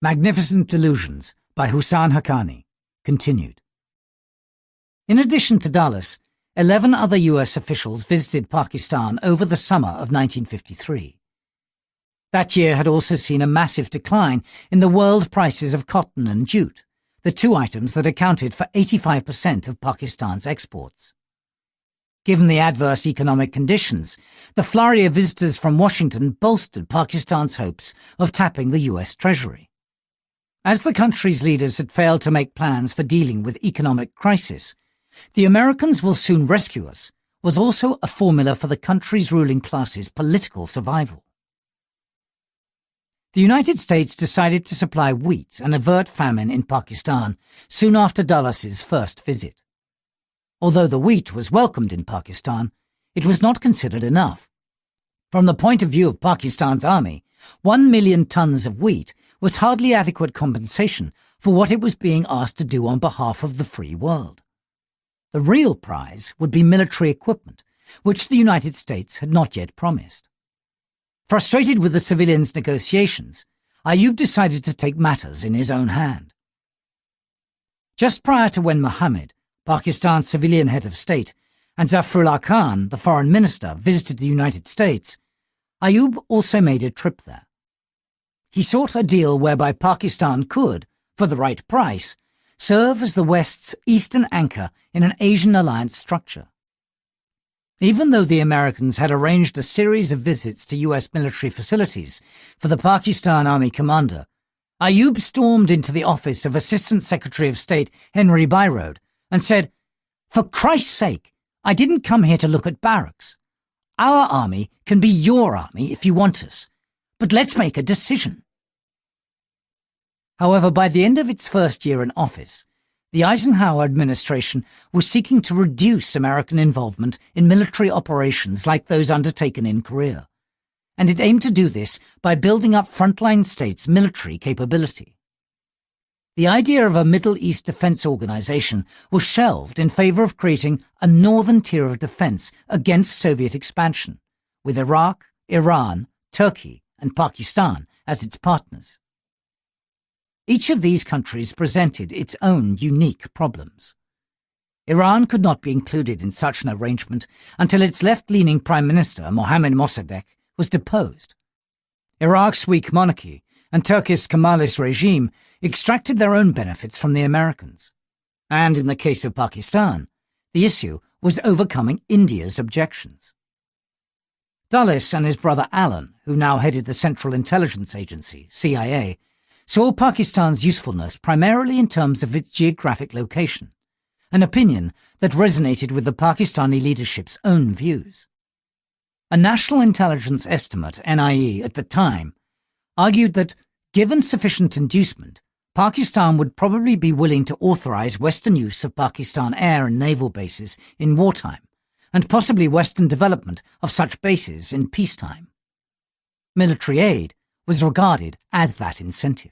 Magnificent Delusions by Husain Haqqani, continued. In addition to Dulles, 11 other US officials visited Pakistan over the summer of 1953. That year had also seen a massive decline in the world prices of cotton and jute, the two items that accounted for 85% of Pakistan's exports. Given the adverse economic conditions, the flurry of visitors from Washington bolstered Pakistan's hopes of tapping the US Treasury. As the country's leaders had failed to make plans for dealing with economic crisis, "The Americans will soon rescue us" was also a formula for the country's ruling class's political survival. The United States decided to supply wheat and avert famine in Pakistan soon after Dulles's first visit. Although the wheat was welcomed in Pakistan, it was not considered enough. From the point of view of Pakistan's army, 1 million tons of wheat was hardly adequate compensation for what it was being asked to do on behalf of the free world. The real prize would be military equipment, which the United States had not yet promised. Frustrated with the civilians' negotiations, Ayub decided to take matters in his own hand. Just prior to when Mohammed, Pakistan's civilian head of state, and Zafrullah Khan, the foreign minister, visited the United States, Ayub also made a trip there. He sought a deal whereby Pakistan could, for the right price, serve as the West's eastern anchor in an Asian alliance structure. Even though the Americans had arranged a series of visits to US military facilities for the Pakistan Army commander, Ayub stormed into the office of Assistant Secretary of State Henry Byrode and said, "For Christ's sake, I didn't come here to look at barracks. Our army can be your army if you want us, but let's make a decision." However, by the end of its first year in office, the Eisenhower administration was seeking to reduce American involvement in military operations like those undertaken in Korea, and it aimed to do this by building up frontline states' military capability. The idea of a Middle East defense organization was shelved in favor of creating a northern tier of defense against Soviet expansion, with Iraq, Iran, Turkey, and Pakistan as its partners. Each of these countries presented its own unique problems. Iran could not be included in such an arrangement until its left-leaning Prime Minister, Mohammad Mossadegh, was deposed. Iraq's weak monarchy and Turkey's Kemalist regime extracted their own benefits from the Americans. And in the case of Pakistan, the issue was overcoming India's objections. Dulles and his brother Alan, who now headed the Central Intelligence Agency, CIA, saw Pakistan's usefulness primarily in terms of its geographic location, an opinion that resonated with the Pakistani leadership's own views. A National Intelligence Estimate, NIE, at the time, argued that, given sufficient inducement, Pakistan would probably be willing to authorize Western use of Pakistan air and naval bases in wartime, and possibly Western development of such bases in peacetime. Military aid was regarded as that incentive.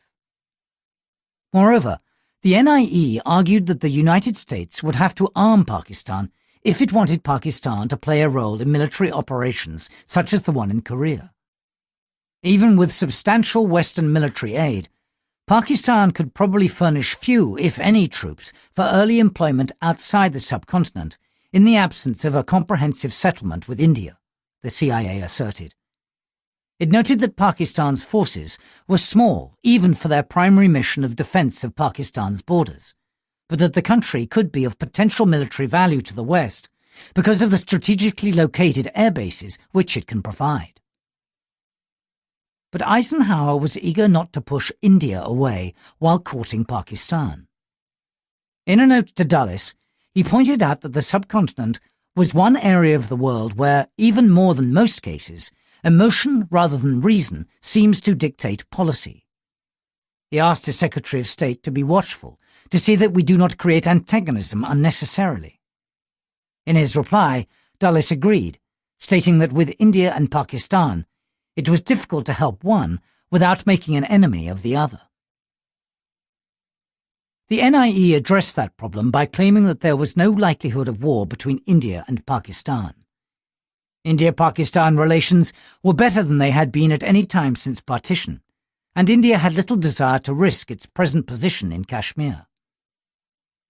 Moreover, the NIE argued that the United States would have to arm Pakistan if it wanted Pakistan to play a role in military operations such as the one in Korea. Even with substantial Western military aid, Pakistan could probably furnish few, if any, troops for early employment outside the subcontinent in the absence of a comprehensive settlement with India, the CIA asserted. It noted that Pakistan's forces were small even for their primary mission of defense of Pakistan's borders, but that the country could be of potential military value to the West because of the strategically located air bases which it can provide. But Eisenhower was eager not to push India away while courting Pakistan. In a note to Dulles, he pointed out that the subcontinent was one area of the world where, even more than most cases, emotion rather than reason seems to dictate policy. He asked his Secretary of State to be watchful, to see that we do not create antagonism unnecessarily. In his reply, Dulles agreed, stating that with India and Pakistan, it was difficult to help one without making an enemy of the other. The NIE addressed that problem by claiming that there was no likelihood of war between India and Pakistan. India-Pakistan relations were better than they had been at any time since partition, and India had little desire to risk its present position in Kashmir.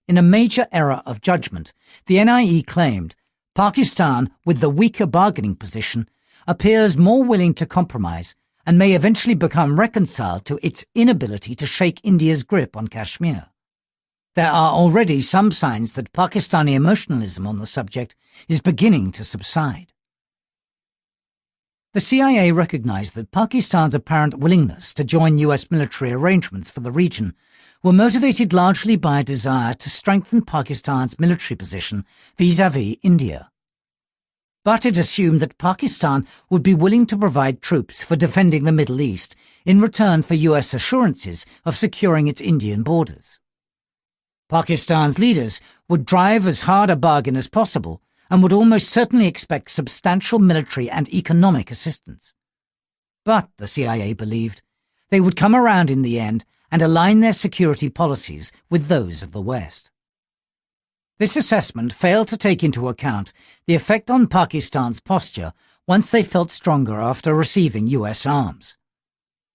In a major error of judgment, the NIE claimed Pakistan, with the weaker bargaining position, appears more willing to compromise and may eventually become reconciled to its inability to shake India's grip on Kashmir. There are already some signs that Pakistani emotionalism on the subject is beginning to subside. The CIA recognized that Pakistan's apparent willingness to join US military arrangements for the region were motivated largely by a desire to strengthen Pakistan's military position vis-à-vis India. But it assumed that Pakistan would be willing to provide troops for defending the Middle East in return for US assurances of securing its Indian borders. Pakistan's leaders would drive as hard a bargain as possible and would almost certainly expect substantial military and economic assistance. But, the CIA believed, they would come around in the end and align their security policies with those of the West. This assessment failed to take into account the effect on Pakistan's posture once they felt stronger after receiving US arms.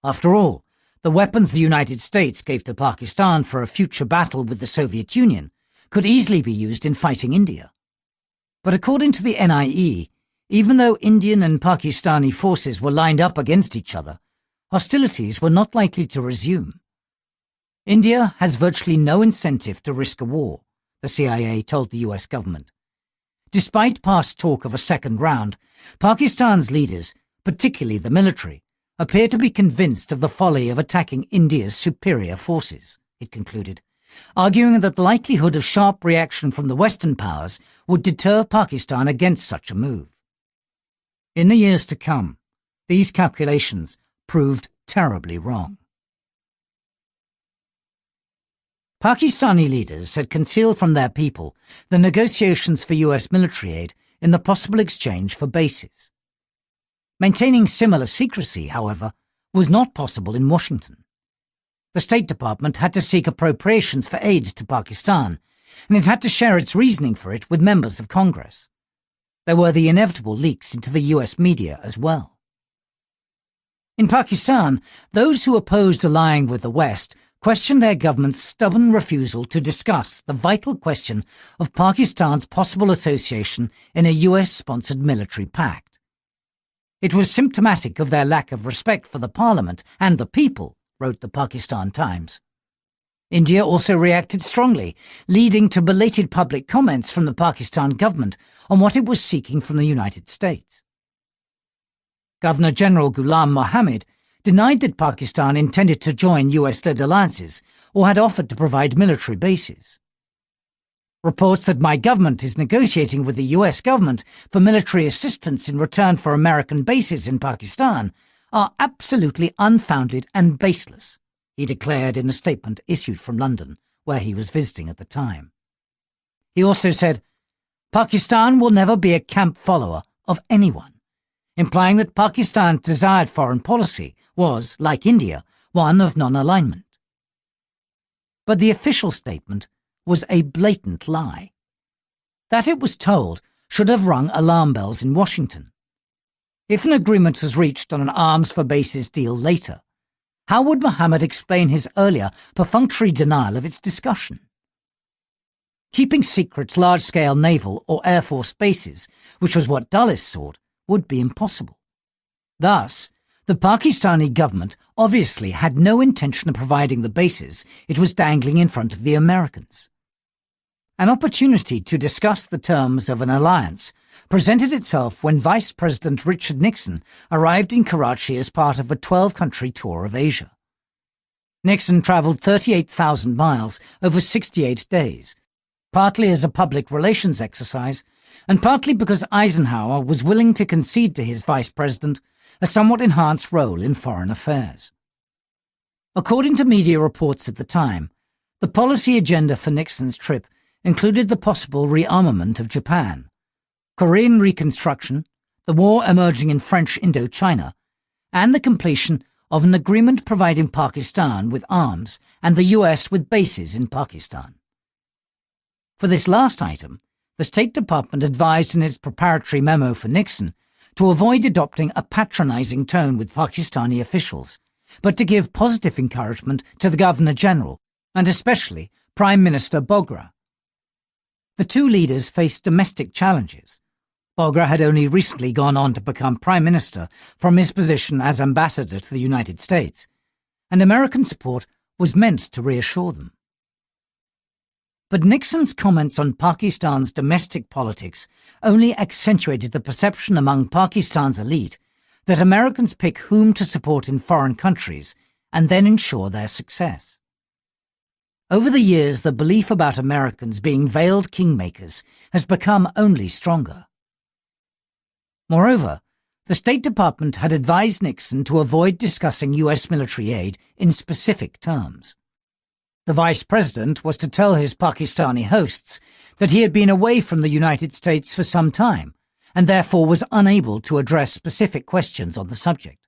After all, the weapons the United States gave to Pakistan for a future battle with the Soviet Union could easily be used in fighting India. But according to the NIE, even though Indian and Pakistani forces were lined up against each other, hostilities were not likely to resume. India has virtually no incentive to risk a war, the CIA told the US government. Despite past talk of a second round, Pakistan's leaders, particularly the military, appear to be convinced of the folly of attacking India's superior forces, it concluded, arguing that the likelihood of sharp reaction from the Western powers would deter Pakistan against such a move. In the years to come, these calculations proved terribly wrong. Pakistani leaders had concealed from their people the negotiations for US military aid in the possible exchange for bases. Maintaining similar secrecy, however, was not possible in Washington. The State Department had to seek appropriations for aid to Pakistan, and it had to share its reasoning for it with members of Congress. There were the inevitable leaks into the US media as well. In Pakistan, those who opposed allying with the West questioned their government's stubborn refusal to discuss the vital question of Pakistan's possible association in a US-sponsored military pact. It was symptomatic of their lack of respect for the parliament and the people, wrote the Pakistan Times. India also reacted strongly, leading to belated public comments from the Pakistan government on what it was seeking from the United States. Governor-General Ghulam Mohammed denied that Pakistan intended to join US-led alliances or had offered to provide military bases. Reports that my government is negotiating with the US government for military assistance in return for American bases in Pakistan are absolutely unfounded and baseless, he declared in a statement issued from London, where he was visiting at the time. He also said, Pakistan will never be a camp follower of anyone, implying that Pakistan's desired foreign policy was, like India, one of non-alignment. But the official statement was a blatant lie. That it was told should have rung alarm bells in Washington. If an agreement was reached on an arms-for-bases deal later, how would Mohammed explain his earlier perfunctory denial of its discussion? Keeping secret large-scale naval or air force bases, which was what Dulles sought, would be impossible. Thus, the Pakistani government obviously had no intention of providing the bases it was dangling in front of the Americans. An opportunity to discuss the terms of an alliance presented itself when Vice President Richard Nixon arrived in Karachi as part of a 12-country tour of Asia. Nixon travelled 38,000 miles over 68 days, partly as a public relations exercise, and partly because Eisenhower was willing to concede to his vice president a somewhat enhanced role in foreign affairs. According to media reports at the time, the policy agenda for Nixon's trip included the possible rearmament of Japan, Korean reconstruction, the war emerging in French Indochina, and the completion of an agreement providing Pakistan with arms and the US with bases in Pakistan. For this last item, the State Department advised in its preparatory memo for Nixon to avoid adopting a patronizing tone with Pakistani officials, but to give positive encouragement to the Governor-General, and especially Prime Minister Bogra. The two leaders faced domestic challenges. Bogra had only recently gone on to become Prime Minister from his position as Ambassador to the United States, and American support was meant to reassure them. But Nixon's comments on Pakistan's domestic politics only accentuated the perception among Pakistan's elite that Americans pick whom to support in foreign countries and then ensure their success. Over the years, the belief about Americans being veiled kingmakers has become only stronger. Moreover, the State Department had advised Nixon to avoid discussing U.S. military aid in specific terms. The Vice President was to tell his Pakistani hosts that he had been away from the United States for some time and therefore was unable to address specific questions on the subject.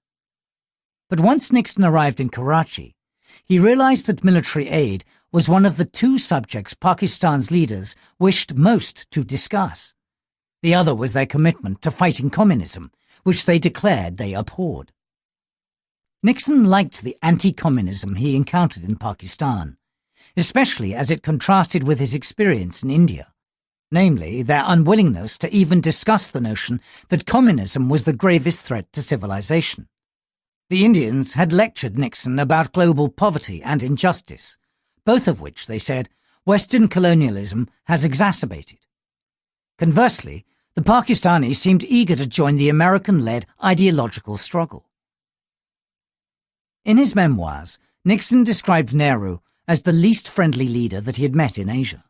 But once Nixon arrived in Karachi, he realized that military aid was one of the two subjects Pakistan's leaders wished most to discuss. The other was their commitment to fighting communism, which they declared they abhorred. Nixon liked the anti-communism he encountered in Pakistan, especially as it contrasted with his experience in India, namely their unwillingness to even discuss the notion that communism was the gravest threat to civilization. The Indians had lectured Nixon about global poverty and injustice, both of which, they said, Western colonialism has exacerbated. Conversely, the Pakistanis seemed eager to join the American-led ideological struggle. In his memoirs, Nixon described Nehru as the least friendly leader that he had met in Asia.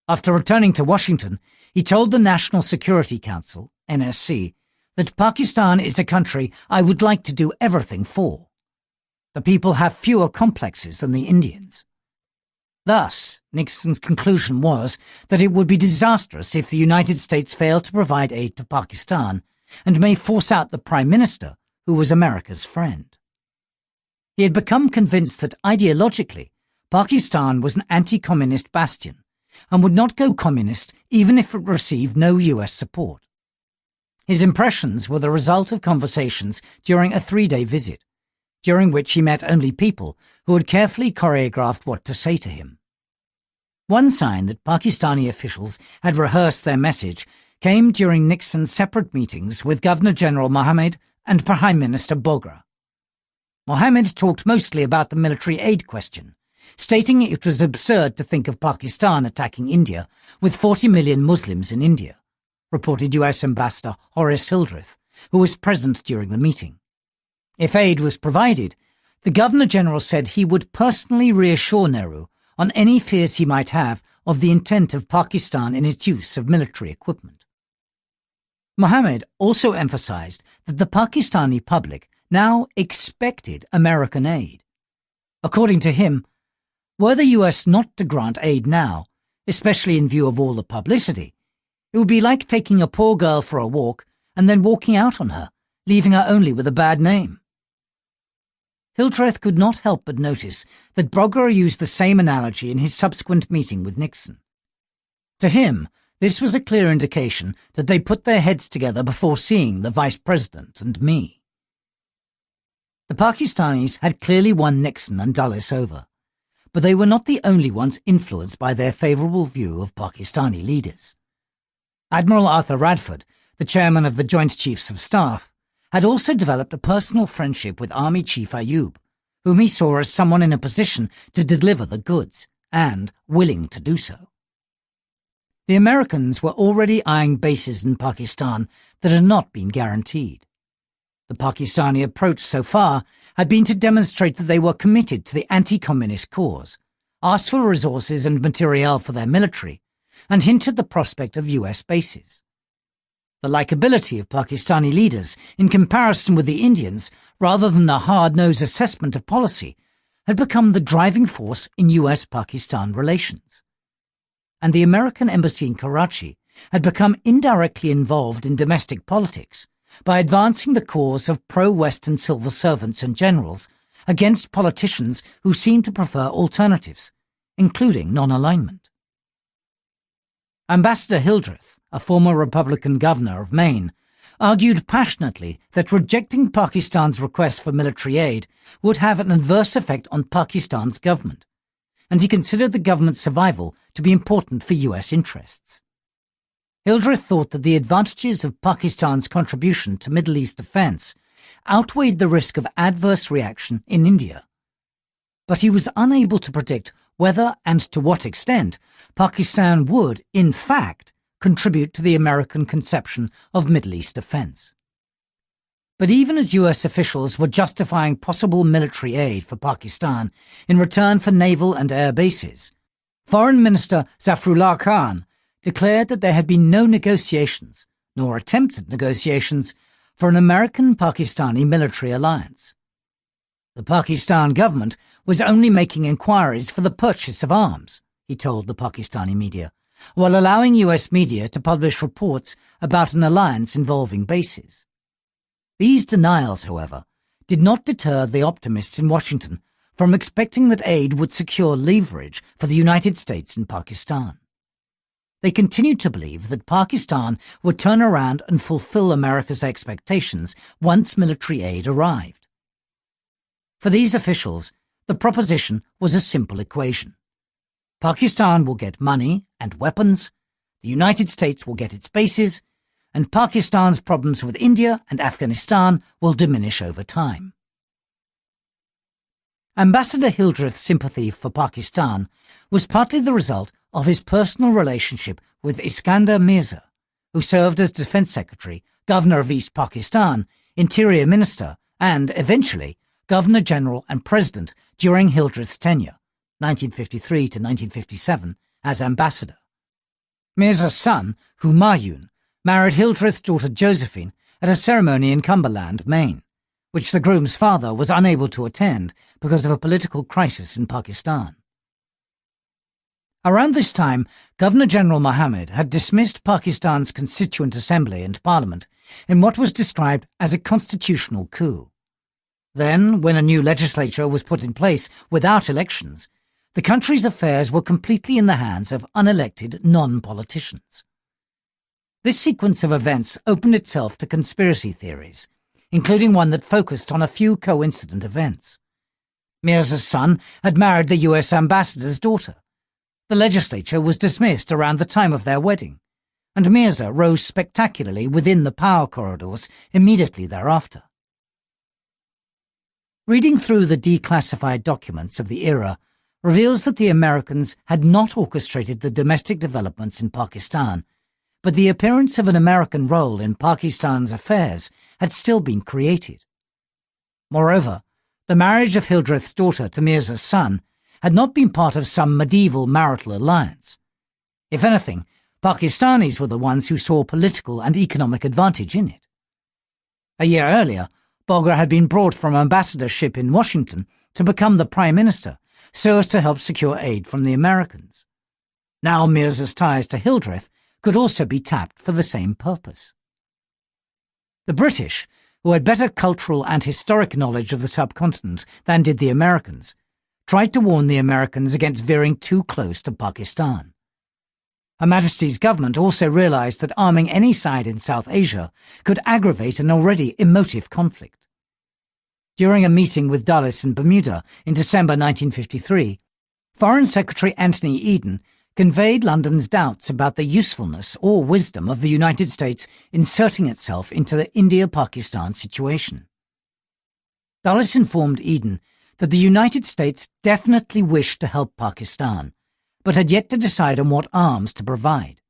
After returning to Washington, he told the National Security Council, NSC, that Pakistan is a country I would like to do everything for. The people have fewer complexes than the Indians. Thus, Nixon's conclusion was that it would be disastrous if the United States failed to provide aid to Pakistan and may force out the Prime Minister, who was America's friend. He had become convinced that ideologically, Pakistan was an anti-communist bastion and would not go communist even if it received no US support. His impressions were the result of conversations during a 3-day visit, during which he met only people who had carefully choreographed what to say to him. One sign that Pakistani officials had rehearsed their message came during Nixon's separate meetings with Governor-General Mohammed and Prime Minister Bogra. Mohammed talked mostly about the military aid question, stating it was absurd to think of Pakistan attacking India with 40 million Muslims in India, reported US Ambassador Horace Hildreth, who was present during the meeting. If aid was provided, the Governor-General said he would personally reassure Nehru on any fears he might have of the intent of Pakistan in its use of military equipment. Mohammed also emphasized that the Pakistani public now expected American aid. According to him, were the US not to grant aid now, especially in view of all the publicity, it would be like taking a poor girl for a walk and then walking out on her, leaving her only with a bad name. Hildreth could not help but notice that Bogra used the same analogy in his subsequent meeting with Nixon. To him, this was a clear indication that they put their heads together before seeing the Vice President and me. The Pakistanis had clearly won Nixon and Dulles over, but they were not the only ones influenced by their favourable view of Pakistani leaders. Admiral Arthur Radford, the chairman of the Joint Chiefs of Staff, had also developed a personal friendship with Army Chief Ayub, whom he saw as someone in a position to deliver the goods, and willing to do so. The Americans were already eyeing bases in Pakistan that had not been guaranteed. The Pakistani approach so far had been to demonstrate that they were committed to the anti-communist cause, asked for resources and materiel for their military, and hinted the prospect of US bases. The likability of Pakistani leaders in comparison with the Indians, rather than a hard-nosed assessment of policy, had become the driving force in US-Pakistan relations. And the American embassy in Karachi had become indirectly involved in domestic politics by advancing the cause of pro-Western civil servants and generals against politicians who seemed to prefer alternatives, including non-alignment. Ambassador Hildreth, a former Republican governor of Maine, argued passionately that rejecting Pakistan's request for military aid would have an adverse effect on Pakistan's government, and he considered the government's survival to be important for US interests. Hildreth thought that the advantages of Pakistan's contribution to Middle East defense outweighed the risk of adverse reaction in India. But he was unable to predict whether and to what extent Pakistan would, in fact, contribute to the American conception of Middle East defense. But even as US officials were justifying possible military aid for Pakistan in return for naval and air bases, Foreign Minister Zafrullah Khan declared that there had been no negotiations, nor attempts at negotiations, for an American-Pakistani military alliance. The Pakistan government was only making inquiries for the purchase of arms, he told the Pakistani media, while allowing US media to publish reports about an alliance involving bases. These denials, however, did not deter the optimists in Washington from expecting that aid would secure leverage for the United States in Pakistan. They continued to believe that Pakistan would turn around and fulfill America's expectations once military aid arrived. For these officials, the proposition was a simple equation. Pakistan will get money and weapons, the United States will get its bases, and Pakistan's problems with India and Afghanistan will diminish over time. Ambassador Hildreth's sympathy for Pakistan was partly the result of his personal relationship with Iskandar Mirza, who served as Defense Secretary, Governor of East Pakistan, Interior Minister, and, eventually, Governor-General and President during Hildreth's tenure, 1953 to 1957, as ambassador. Mirza's son, Humayun, married Hildreth's daughter Josephine at a ceremony in Cumberland, Maine, which the groom's father was unable to attend because of a political crisis in Pakistan. Around this time, Governor-General Mohammed had dismissed Pakistan's Constituent Assembly and Parliament in what was described as a constitutional coup. Then, when a new legislature was put in place without elections, the country's affairs were completely in the hands of unelected non-politicians. This sequence of events opened itself to conspiracy theories, including one that focused on a few coincident events. Mirza's son had married the US ambassador's daughter. The legislature was dismissed around the time of their wedding, and Mirza rose spectacularly within the power corridors immediately thereafter. Reading through the declassified documents of the era reveals that the Americans had not orchestrated the domestic developments in Pakistan, but the appearance of an American role in Pakistan's affairs had still been created. Moreover, the marriage of Hildreth's daughter to Mirza's son had not been part of some medieval marital alliance. If anything, Pakistanis were the ones who saw political and economic advantage in it. A year earlier, Bogra had been brought from ambassadorship in Washington to become the Prime Minister, so as to help secure aid from the Americans. Now Mirza's ties to Hildreth could also be tapped for the same purpose. The British, who had better cultural and historic knowledge of the subcontinent than did the Americans, tried to warn the Americans against veering too close to Pakistan. Her Majesty's government also realized that arming any side in South Asia could aggravate an already emotive conflict. During a meeting with Dulles in Bermuda in December 1953, Foreign Secretary Anthony Eden conveyed London's doubts about the usefulness or wisdom of the United States inserting itself into the India-Pakistan situation. Dulles informed Eden that the United States definitely wished to help Pakistan, but had yet to decide on what arms to provide.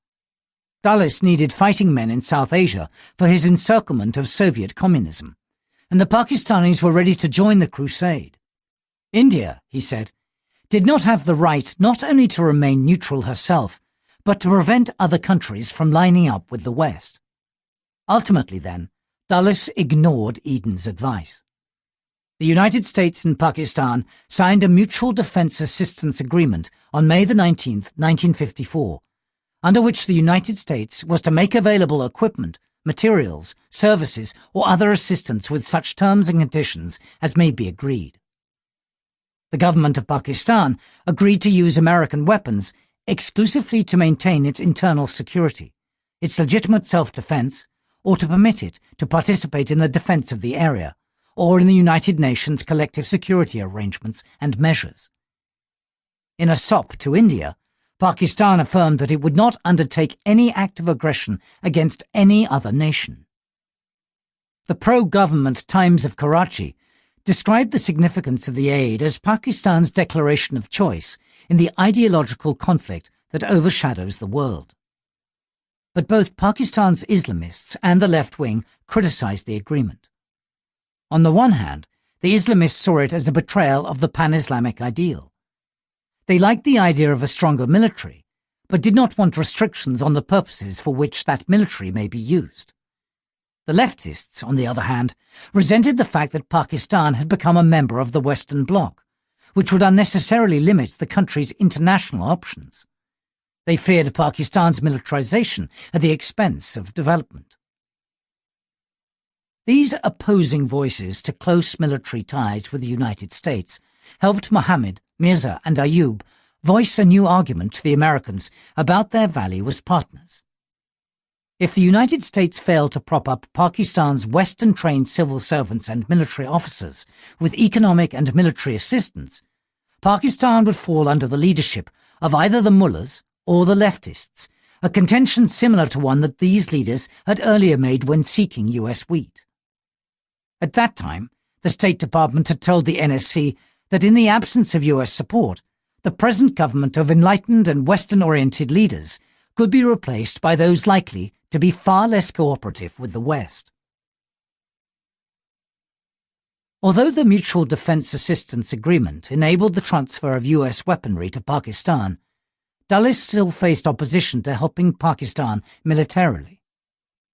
Dulles needed fighting men in South Asia for his encirclement of Soviet communism, and the Pakistanis were ready to join the crusade. India, he said, did not have the right not only to remain neutral herself, but to prevent other countries from lining up with the West. Ultimately, then, Dulles ignored Eden's advice. The United States and Pakistan signed a Mutual Defense Assistance Agreement on May 19, 1954, under which the United States was to make available equipment, materials, services, or other assistance with such terms and conditions as may be agreed. The government of Pakistan agreed to use American weapons exclusively to maintain its internal security, its legitimate self-defense, or to permit it to participate in the defense of the area, or in the United Nations collective security arrangements and measures. In a SOP to India, Pakistan affirmed that it would not undertake any act of aggression against any other nation. The pro-government Times of Karachi described the significance of the aid as Pakistan's declaration of choice in the ideological conflict that overshadows the world. But both Pakistan's Islamists and the left wing criticized the agreement. On the one hand, the Islamists saw it as a betrayal of the pan-Islamic ideal. They liked the idea of a stronger military, but did not want restrictions on the purposes for which that military may be used. The leftists, on the other hand, resented the fact that Pakistan had become a member of the Western Bloc, which would unnecessarily limit the country's international options. They feared Pakistan's militarization at the expense of development. These opposing voices to close military ties with the United States helped Mohammed, Mirza and Ayub voice a new argument to the Americans about their value as partners. If the United States failed to prop up Pakistan's Western-trained civil servants and military officers with economic and military assistance, Pakistan would fall under the leadership of either the mullahs or the leftists, a contention similar to one that these leaders had earlier made when seeking US wheat. At that time, the State Department had told the NSC that in the absence of US support, the present government of enlightened and Western-oriented leaders could be replaced by those likely to be far less cooperative with the West. Although the Mutual Defense Assistance Agreement enabled the transfer of US weaponry to Pakistan, Dulles still faced opposition to helping Pakistan militarily.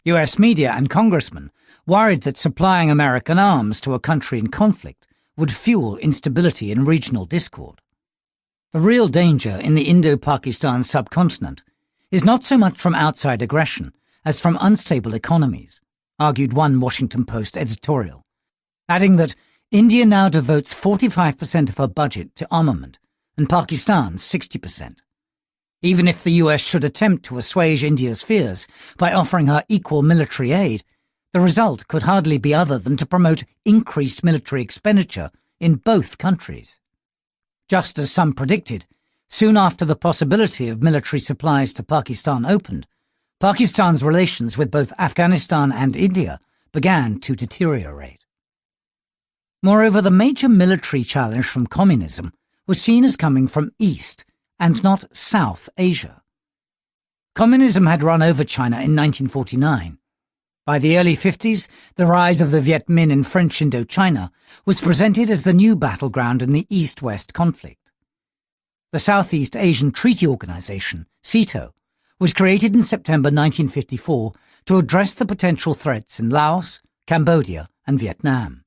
US media and congressmen worried that supplying American arms to a country in conflict would fuel instability and regional discord. The real danger in the Indo-Pakistan subcontinent is not so much from outside aggression as from unstable economies, argued one Washington Post editorial, adding that India now devotes 45% of her budget to armament and Pakistan 60%. Even if the US should attempt to assuage India's fears by offering her equal military aid, the result could hardly be other than to promote increased military expenditure in both countries. Just as some predicted, soon after the possibility of military supplies to Pakistan opened, Pakistan's relations with both Afghanistan and India began to deteriorate. Moreover, the major military challenge from communism was seen as coming from East and not South Asia. Communism had run over China in 1949. By the early 50s, the rise of the Viet Minh in French Indochina was presented as the new battleground in the East-West conflict. The Southeast Asian Treaty Organization, SEATO, was created in September 1954 to address the potential threats in Laos, Cambodia and Vietnam.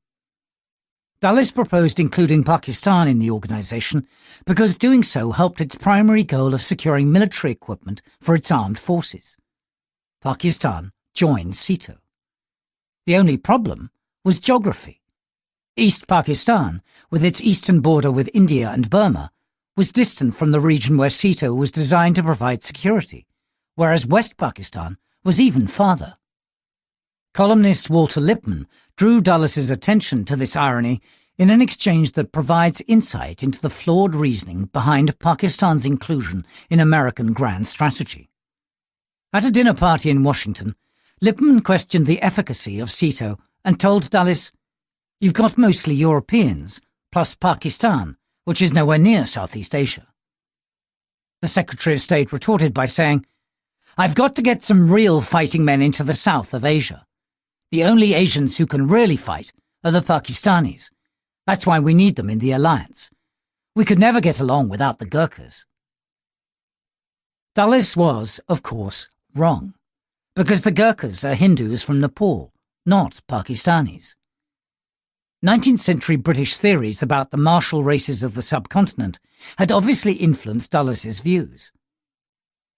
Dulles proposed including Pakistan in the organization because doing so helped its primary goal of securing military equipment for its armed forces. Pakistan joined SEATO. The only problem was geography. East Pakistan, with its eastern border with India and Burma, was distant from the region where SEATO was designed to provide security, whereas West Pakistan was even farther. Columnist Walter Lippmann drew Dulles's attention to this irony in an exchange that provides insight into the flawed reasoning behind Pakistan's inclusion in American grand strategy. At a dinner party in Washington, Lippmann questioned the efficacy of SEATO and told Dulles, "You've got mostly Europeans, plus Pakistan, which is nowhere near Southeast Asia." The Secretary of State retorted by saying, "I've got to get some real fighting men into the south of Asia. The only Asians who can really fight are the Pakistanis. That's why we need them in the alliance. We could never get along without the Gurkhas." Dulles was, of course, wrong, because the Gurkhas are Hindus from Nepal, not Pakistanis. 19th century British theories about the martial races of the subcontinent had obviously influenced Dulles's views.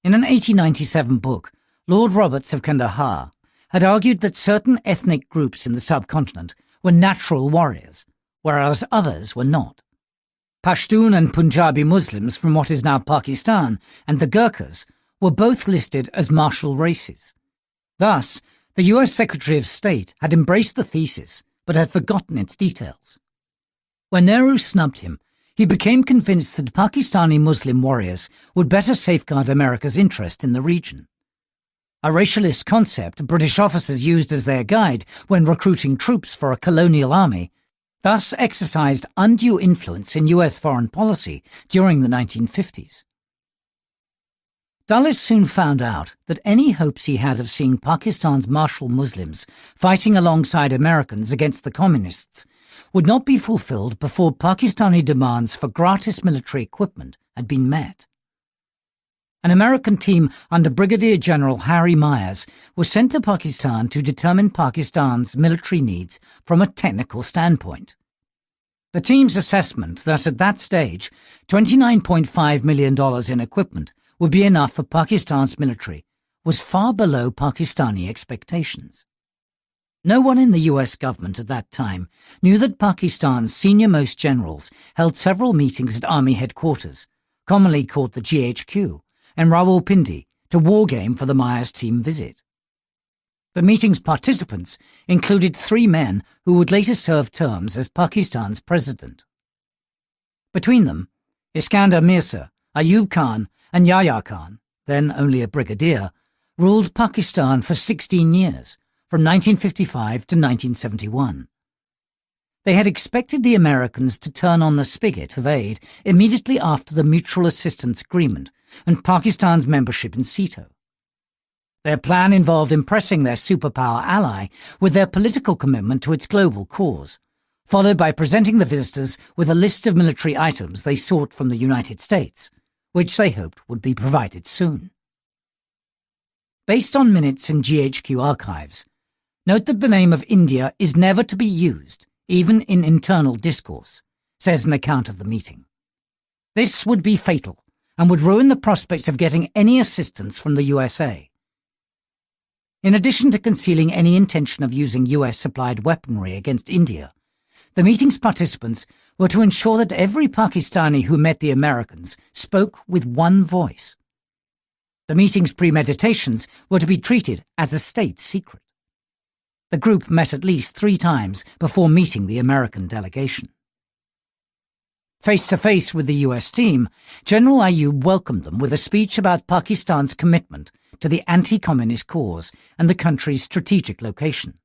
In an 1897 book, Lord Roberts of Kandahar had argued that certain ethnic groups in the subcontinent were natural warriors, whereas others were not. Pashtun and Punjabi Muslims from what is now Pakistan and the Gurkhas were both listed as martial races. Thus, The US Secretary of State had embraced the thesis, but had forgotten its details. When Nehru snubbed him, he became convinced that Pakistani Muslim warriors would better safeguard America's interest in the region. A racialist concept British officers used as their guide when recruiting troops for a colonial army, thus exercised undue influence in US foreign policy during the 1950s. Dulles soon found out that any hopes he had of seeing Pakistan's martial Muslims fighting alongside Americans against the communists would not be fulfilled before Pakistani demands for gratis military equipment had been met. An American team under Brigadier General Harry Myers was sent to Pakistan to determine Pakistan's military needs from a technical standpoint. The team's assessment that at that stage $29.5 million in equipment would be enough for Pakistan's military was far below Pakistani expectations. No one in the US government at that time knew that Pakistan's senior-most generals held several meetings at Army headquarters, commonly called the GHQ, in Rawalpindi to wargame for the Myers team visit. The meeting's participants included 3 men who would later serve terms as Pakistan's president. Between them, Iskander Mirza, Ayub Khan, and Yahya Khan, then only a brigadier, ruled Pakistan for 16 years, from 1955 to 1971. They had expected the Americans to turn on the spigot of aid immediately after the Mutual Assistance Agreement and Pakistan's membership in SEATO. Their plan involved impressing their superpower ally with their political commitment to its global cause, followed by presenting the visitors with a list of military items they sought from the United States, which they hoped would be provided soon. Based on minutes in GHQ archives, note that the name of India is never to be used, even in internal discourse, says an account of the meeting. This would be fatal and would ruin the prospect of getting any assistance from the USA. In addition to concealing any intention of using US-supplied weaponry against India, the meeting's participants were to ensure that every Pakistani who met the Americans spoke with one voice. The meeting's premeditations were to be treated as a state secret. The group met at least 3 times before meeting the American delegation. Face-to-face with the US team, General Ayub welcomed them with a speech about Pakistan's commitment to the anti-communist cause and the country's strategic location.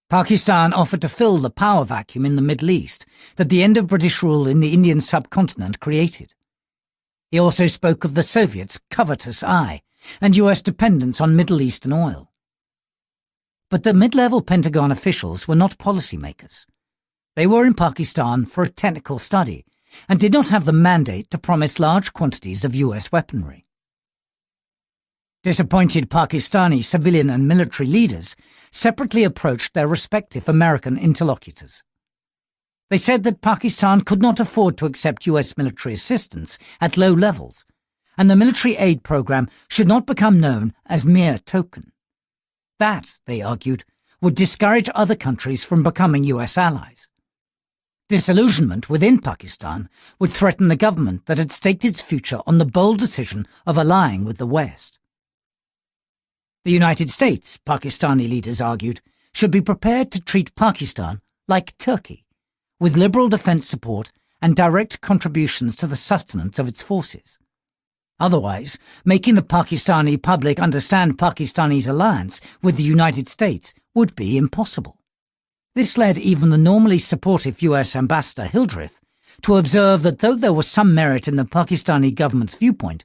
Pakistan offered to fill the power vacuum in the Middle East that the end of British rule in the Indian subcontinent created. He also spoke of the Soviets' covetous eye and US dependence on Middle Eastern oil. But the mid-level Pentagon officials were not policymakers. They were in Pakistan for a technical study and did not have the mandate to promise large quantities of US weaponry. Disappointed Pakistani civilian and military leaders separately approached their respective American interlocutors. They said that Pakistan could not afford to accept US military assistance at low levels, and the military aid program should not become known as mere token. That, they argued, would discourage other countries from becoming US allies. Disillusionment within Pakistan would threaten the government that had staked its future on the bold decision of allying with the West. The United States, Pakistani leaders argued, should be prepared to treat Pakistan like Turkey, with liberal defense support and direct contributions to the sustenance of its forces. Otherwise, making the Pakistani public understand Pakistani's alliance with the United States would be impossible. This led even the normally supportive US Ambassador Hildreth to observe that though there was some merit in the Pakistani government's viewpoint,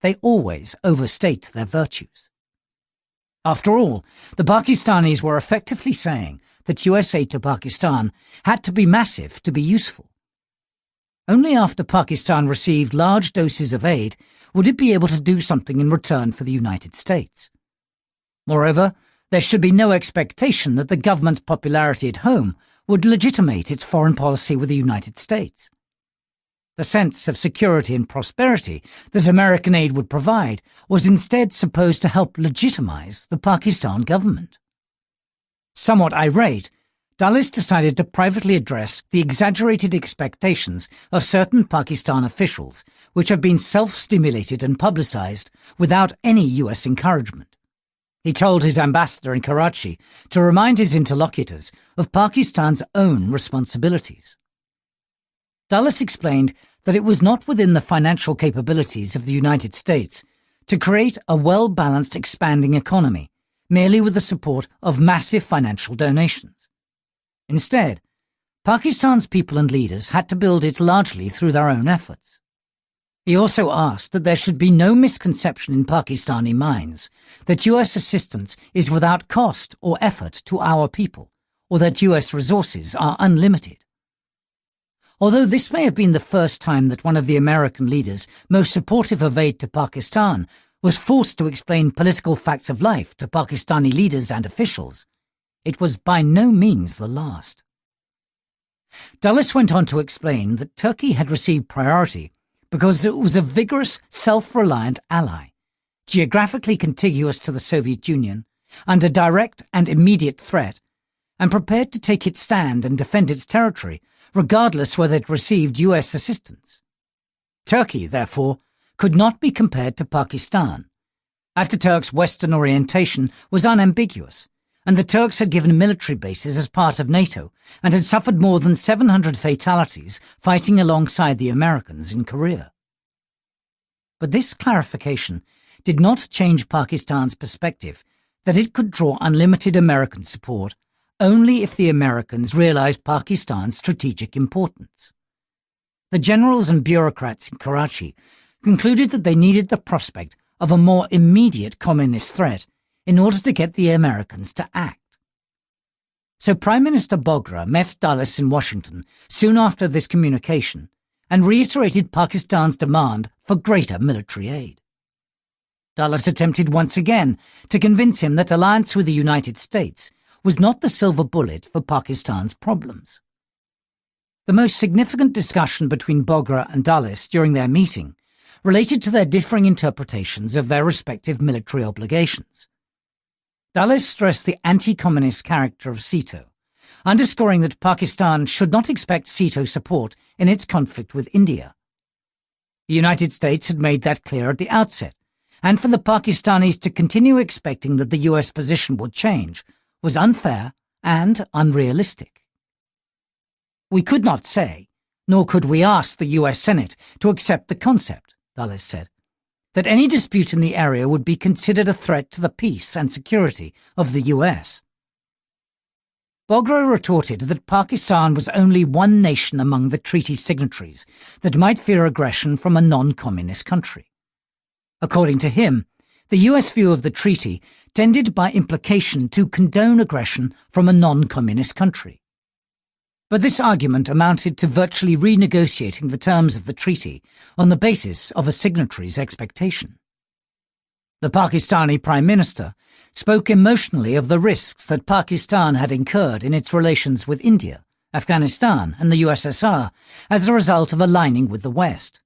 they always overstate their virtues. After all, the Pakistanis were effectively saying that US aid to Pakistan had to be massive to be useful. Only after Pakistan received large doses of aid would it be able to do something in return for the United States. Moreover, there should be no expectation that the government's popularity at home would legitimate its foreign policy with the United States. The sense of security and prosperity that American aid would provide was instead supposed to help legitimize the Pakistan government. Somewhat irate, Dulles decided to privately address the exaggerated expectations of certain Pakistan officials, which have been self-stimulated and publicized without any US encouragement. He told his ambassador in Karachi to remind his interlocutors of Pakistan's own responsibilities. Dulles explained that it was not within the financial capabilities of the United States to create a well-balanced expanding economy merely with the support of massive financial donations. Instead, Pakistan's people and leaders had to build it largely through their own efforts. He also asked that there should be no misconception in Pakistani minds that US assistance is without cost or effort to our people, or that US resources are unlimited. Although this may have been the first time that one of the American leaders most supportive of aid to Pakistan was forced to explain political facts of life to Pakistani leaders and officials, it was by no means the last. Dulles went on to explain that Turkey had received priority because it was a vigorous, self-reliant ally, geographically contiguous to the Soviet Union, under direct and immediate threat, and prepared to take its stand and defend its territory, regardless whether it received US assistance. Turkey, therefore, could not be compared to Pakistan. Ataturk's Western orientation was unambiguous, and the Turks had given military bases as part of NATO and had suffered more than 700 fatalities fighting alongside the Americans in Korea. But this clarification did not change Pakistan's perspective that it could draw unlimited American support only if the Americans realized Pakistan's strategic importance. The generals and bureaucrats in Karachi concluded that they needed the prospect of a more immediate communist threat in order to get the Americans to act. So Prime Minister Bogra met Dulles in Washington soon after this communication and reiterated Pakistan's demand for greater military aid. Dulles attempted once again to convince him that alliance with the United States was not the silver bullet for Pakistan's problems. The most significant discussion between Bogra and Dulles during their meeting related to their differing interpretations of their respective military obligations. Dulles stressed the anti-communist character of SEATO, underscoring that Pakistan should not expect SEATO support in its conflict with India. The United States had made that clear at the outset, and for the Pakistanis to continue expecting that the US position would change was unfair and unrealistic. We could not say, nor could we ask the US Senate to accept the concept, Dulles said, that any dispute in the area would be considered a threat to the peace and security of the US. Bogra retorted that Pakistan was only one nation among the treaty signatories that might fear aggression from a non-communist country. According to him, the US view of the treaty tended by implication to condone aggression from a non-communist country. But this argument amounted to virtually renegotiating the terms of the treaty on the basis of a signatory's expectation. The Pakistani Prime Minister spoke emotionally of the risks that Pakistan had incurred in its relations with India, Afghanistan, and the USSR as a result of aligning with the West.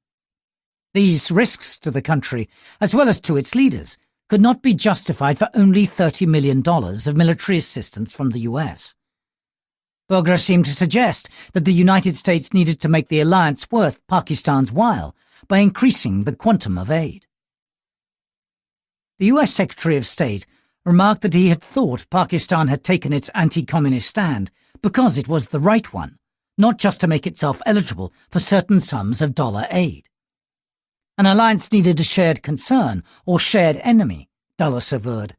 These risks to the country, as well as to its leaders, could not be justified for only $30 million of military assistance from the US. Bogra seemed to suggest that the United States needed to make the alliance worth Pakistan's while by increasing the quantum of aid. The US Secretary of State remarked that he had thought Pakistan had taken its anti-communist stand because it was the right one, not just to make itself eligible for certain sums of dollar aid. An alliance needed a shared concern or shared enemy, Dulles averred.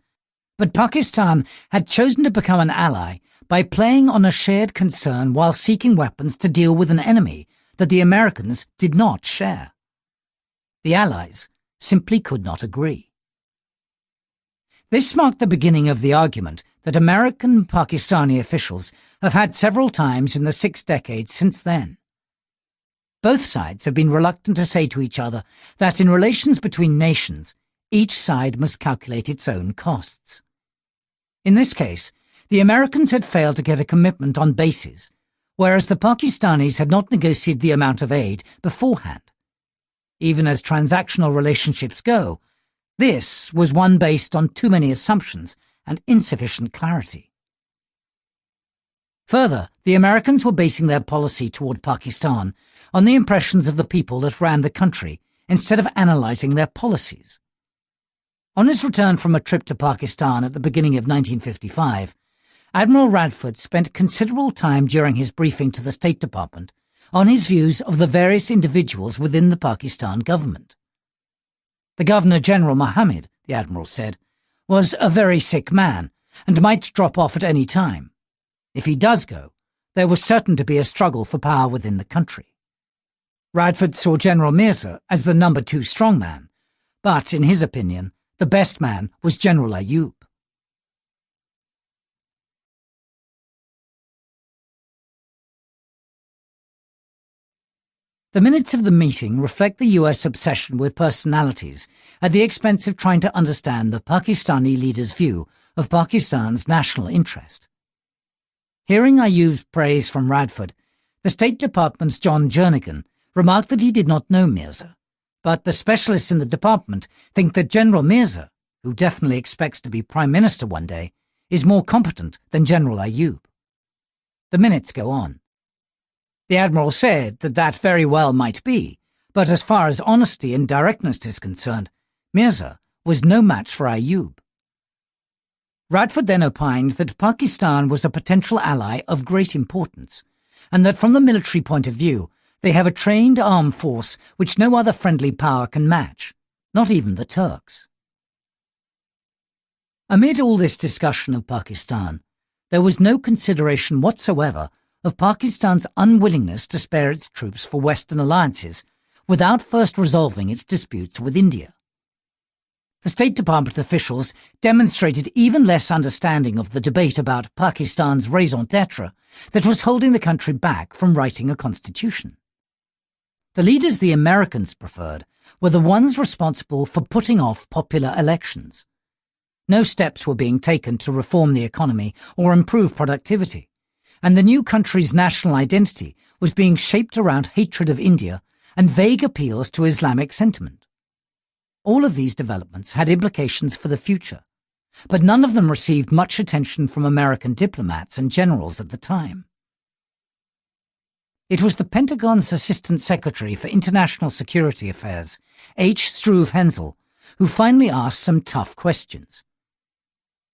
But Pakistan had chosen to become an ally by playing on a shared concern while seeking weapons to deal with an enemy that the Americans did not share. The Allies simply could not agree. This marked the beginning of the argument that American Pakistani officials have had several times in the 6 decades since then. Both sides have been reluctant to say to each other that in relations between nations, each side must calculate its own costs. In this case, the Americans had failed to get a commitment on bases, whereas the Pakistanis had not negotiated the amount of aid beforehand. Even as transactional relationships go, this was one based on too many assumptions and insufficient clarity. Further, the Americans were basing their policy toward Pakistan on the impressions of the people that ran the country instead of analyzing their policies. On his return from a trip to Pakistan at the beginning of 1955, Admiral Radford spent considerable time during his briefing to the State Department on his views of the various individuals within the Pakistan government. The Governor-General Mohammed, the Admiral said, was a very sick man and might drop off at any time. If he does go, there was certain to be a struggle for power within the country. Radford saw General Mirza as the number 2 strongman, but, in his opinion, the best man was General Ayub. The minutes of the meeting reflect the US obsession with personalities at the expense of trying to understand the Pakistani leader's view of Pakistan's national interest. Hearing Ayub's praise from Radford, the State Department's John Jernigan remarked that he did not know Mirza, but the specialists in the department think that General Mirza, who definitely expects to be Prime Minister one day, is more competent than General Ayub. The minutes go on. The Admiral said that that very well might be, but as far as honesty and directness is concerned, Mirza was no match for Ayub. Radford then opined that Pakistan was a potential ally of great importance, and that from the military point of view, they have a trained armed force which no other friendly power can match, not even the Turks. Amid all this discussion of Pakistan, there was no consideration whatsoever of Pakistan's unwillingness to spare its troops for Western alliances without first resolving its disputes with India. The State Department officials demonstrated even less understanding of the debate about Pakistan's raison d'etre that was holding the country back from writing a constitution. The leaders the Americans preferred were the ones responsible for putting off popular elections. No steps were being taken to reform the economy or improve productivity, and the new country's national identity was being shaped around hatred of India and vague appeals to Islamic sentiment. All of these developments had implications for the future, but none of them received much attention from American diplomats and generals at the time. It was the Pentagon's Assistant Secretary for International Security Affairs, H. Struve Hensel, who finally asked some tough questions.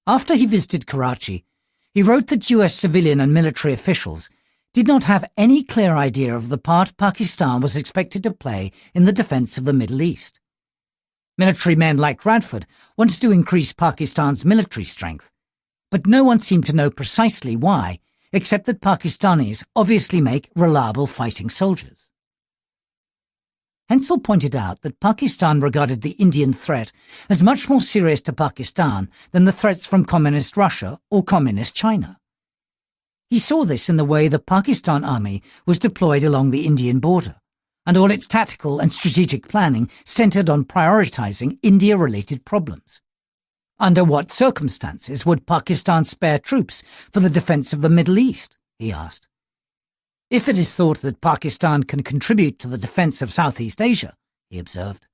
After he visited Karachi, he wrote that US civilian and military officials did not have any clear idea of the part Pakistan was expected to play in the defense of the Middle East. Military men like Radford wanted to increase Pakistan's military strength, but no one seemed to know precisely why, except that Pakistanis obviously make reliable fighting soldiers. Hensel pointed out that Pakistan regarded the Indian threat as much more serious to Pakistan than the threats from Communist Russia or Communist China. He saw this in the way the Pakistan army was deployed along the Indian border, and all its tactical and strategic planning centered on prioritizing India-related problems. Under what circumstances would Pakistan spare troops for the defense of the Middle East? He asked. If it is thought that Pakistan can contribute to the defense of Southeast Asia, he observed,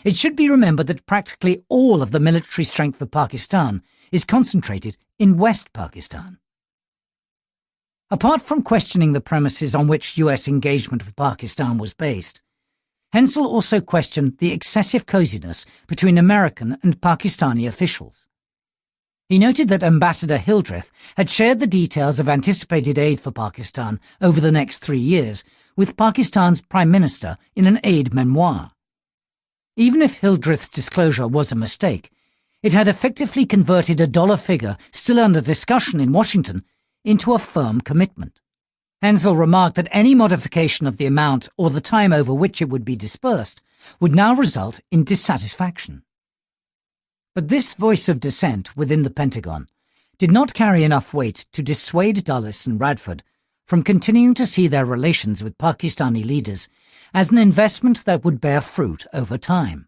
it should be remembered that practically all of the military strength of Pakistan is concentrated in West Pakistan. Apart from questioning the premises on which US engagement with Pakistan was based, Hensel also questioned the excessive coziness between American and Pakistani officials. He noted that Ambassador Hildreth had shared the details of anticipated aid for Pakistan over the next 3 years with Pakistan's Prime Minister in an aid memoir. Even if Hildreth's disclosure was a mistake, it had effectively converted a dollar figure still under discussion in Washington into a firm commitment. Hensel remarked that any modification of the amount or the time over which it would be dispersed would now result in dissatisfaction. But this voice of dissent within the Pentagon did not carry enough weight to dissuade Dulles and Radford from continuing to see their relations with Pakistani leaders as an investment that would bear fruit over time.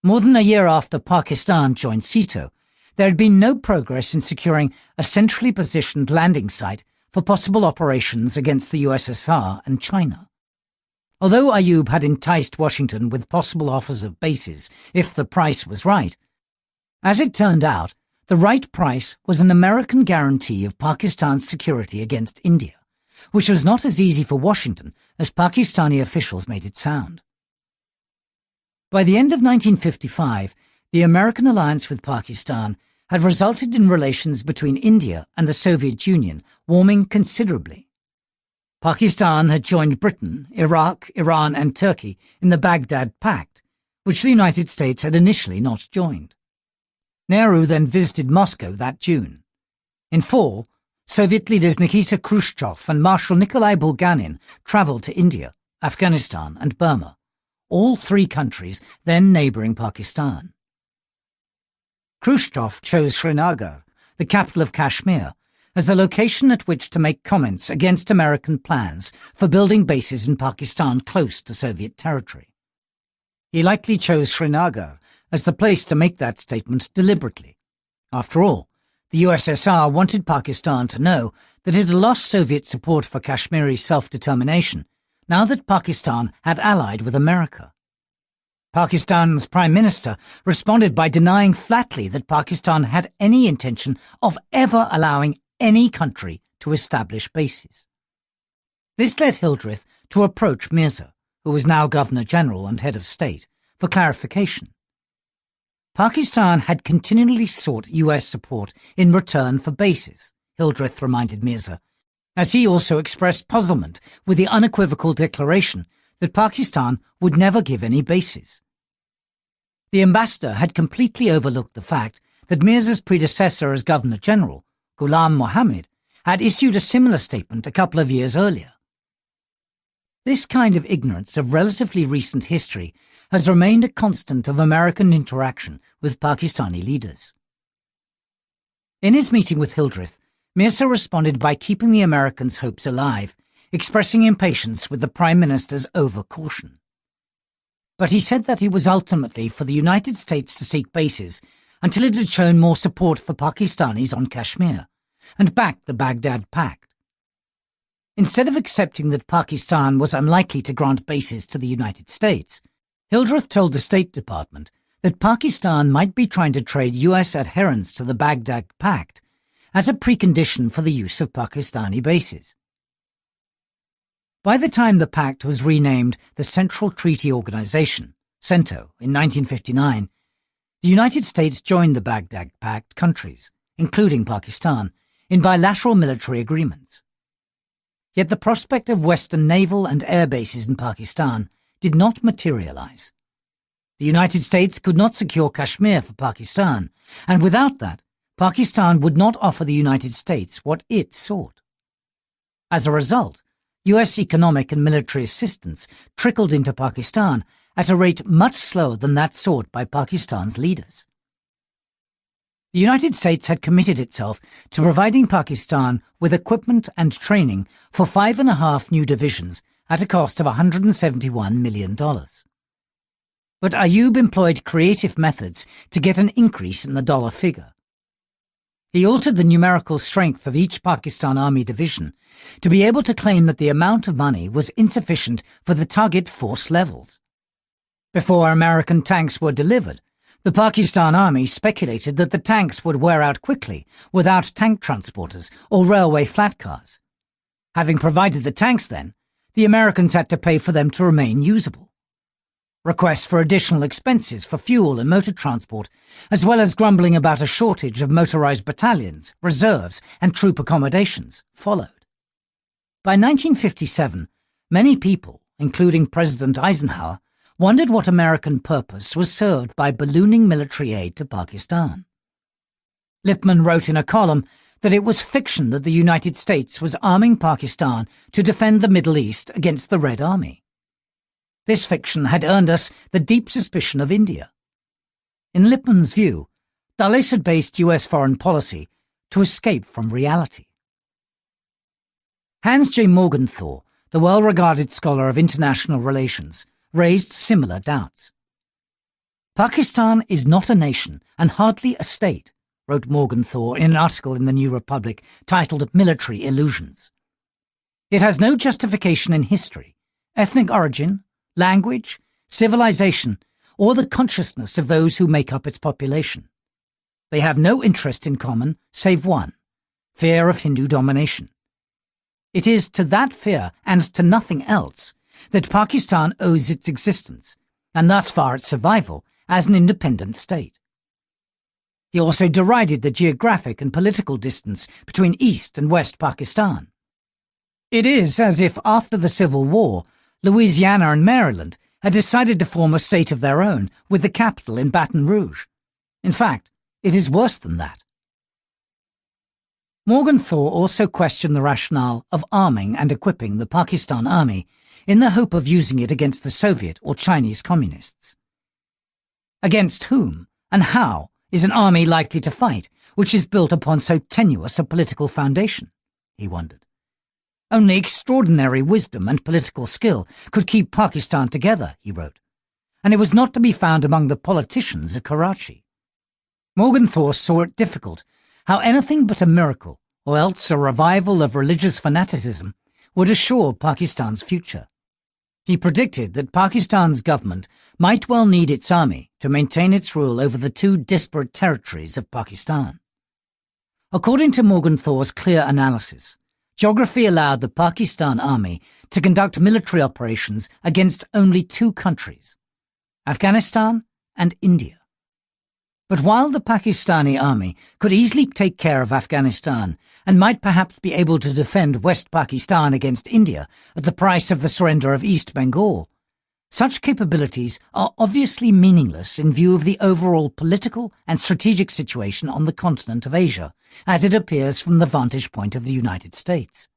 More than a year after Pakistan joined SEATO, there had been no progress in securing a centrally positioned landing site for possible operations against the USSR and China. Although Ayub had enticed Washington with possible offers of bases if the price was right, as it turned out, the right price was an American guarantee of Pakistan's security against India, which was not as easy for Washington as Pakistani officials made it sound. By the end of 1955, The American alliance with Pakistan had resulted in relations between India and the Soviet Union warming considerably. Pakistan had joined Britain, Iraq, Iran and Turkey in the Baghdad Pact, which the United States had initially not joined. Nehru then visited Moscow that June. In fall, Soviet leaders Nikita Khrushchev and Marshal Nikolai Bulganin travelled to India, Afghanistan and Burma, all three countries then neighbouring Pakistan. Khrushchev chose Srinagar, the capital of Kashmir, as the location at which to make comments against American plans for building bases in Pakistan close to Soviet territory. He likely chose Srinagar as the place to make that statement deliberately. After all, the USSR wanted Pakistan to know that it had lost Soviet support for Kashmiri self-determination now that Pakistan had allied with America. Pakistan's Prime Minister responded by denying flatly that Pakistan had any intention of ever allowing any country to establish bases. This led Hildreth to approach Mirza, who was now Governor-General and Head of State, for clarification. Pakistan had continually sought US support in return for bases, Hildreth reminded Mirza, as he also expressed puzzlement with the unequivocal declaration that Pakistan would never give any bases. The ambassador had completely overlooked the fact that Mirza's predecessor as Governor-General, Ghulam Mohammed, had issued a similar statement a couple of years earlier. This kind of ignorance of relatively recent history has remained a constant of American interaction with Pakistani leaders. In his meeting with Hildreth, Mirza responded by keeping the Americans' hopes alive, expressing impatience with the Prime Minister's over-caution. But he said that it was ultimately for the United States to seek bases until it had shown more support for Pakistanis on Kashmir and backed the Baghdad Pact. Instead of accepting that Pakistan was unlikely to grant bases to the United States, Hildreth told the State Department that Pakistan might be trying to trade US adherence to the Baghdad Pact as a precondition for the use of Pakistani bases. By the time the pact was renamed the Central Treaty Organization, CENTO, in 1959, the United States joined the Baghdad Pact countries, including Pakistan, in bilateral military agreements. Yet the prospect of Western naval and air bases in Pakistan did not materialize. The United States could not secure Kashmir for Pakistan, and without that, Pakistan would not offer the United States what it sought. As a result, US economic and military assistance trickled into Pakistan at a rate much slower than that sought by Pakistan's leaders. The United States had committed itself to providing Pakistan with equipment and training for 5.5 new divisions at a cost of $171 million. But Ayub employed creative methods to get an increase in the dollar figure. He altered the numerical strength of each Pakistan Army division to be able to claim that the amount of money was insufficient for the target force levels. Before American tanks were delivered, the Pakistan Army speculated that the tanks would wear out quickly without tank transporters or railway flat cars. Having provided the tanks then, the Americans had to pay for them to remain usable. Requests for additional expenses for fuel and motor transport, as well as grumbling about a shortage of motorized battalions, reserves, and troop accommodations, followed. By 1957, many people, including President Eisenhower, wondered what American purpose was served by ballooning military aid to Pakistan. Lippmann wrote in a column that it was fiction that the United States was arming Pakistan to defend the Middle East against the Red Army. This fiction had earned us the deep suspicion of India. In Lippmann's view, Dulles had based US foreign policy to escape from reality. Hans J. Morgenthau, the well-regarded scholar of international relations, raised similar doubts. Pakistan is not a nation and hardly a state, wrote Morgenthau in an article in the New Republic titled Military Illusions. It has no justification in history, ethnic origin, language, civilization, or the consciousness of those who make up its population. They have no interest in common save one, fear of Hindu domination. It is to that fear and to nothing else that Pakistan owes its existence, and thus far its survival as an independent state. He also derided the geographic and political distance between East and West Pakistan. It is as if after the Civil War, Louisiana and Maryland had decided to form a state of their own with the capital in Baton Rouge. In fact, it is worse than that. Morgenthau also questioned the rationale of arming and equipping the Pakistan army in the hope of using it against the Soviet or Chinese communists. Against whom and how is an army likely to fight which is built upon so tenuous a political foundation? He wondered. Only extraordinary wisdom and political skill could keep Pakistan together, he wrote, and it was not to be found among the politicians of Karachi. Morgenthau saw it difficult how anything but a miracle, or else a revival of religious fanaticism, would assure Pakistan's future. He predicted that Pakistan's government might well need its army to maintain its rule over the two disparate territories of Pakistan. According to Morgenthau's clear analysis, geography allowed the Pakistan army to conduct military operations against only two countries, Afghanistan and India. But while the Pakistani army could easily take care of Afghanistan and might perhaps be able to defend West Pakistan against India at the price of the surrender of East Bengal, such capabilities are obviously meaningless in view of the overall political and strategic situation on the continent of Asia, as it appears from the vantage point of the United States.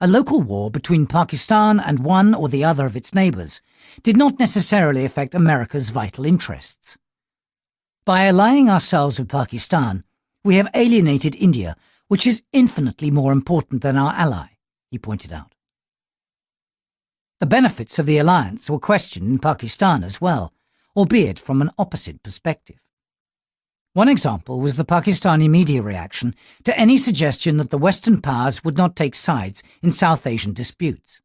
A local war between Pakistan and one or the other of its neighbours did not necessarily affect America's vital interests. By allying ourselves with Pakistan, we have alienated India, which is infinitely more important than our ally, he pointed out. The benefits of the alliance were questioned in Pakistan as well, albeit from an opposite perspective. One example was the Pakistani media reaction to any suggestion that the Western powers would not take sides in South Asian disputes.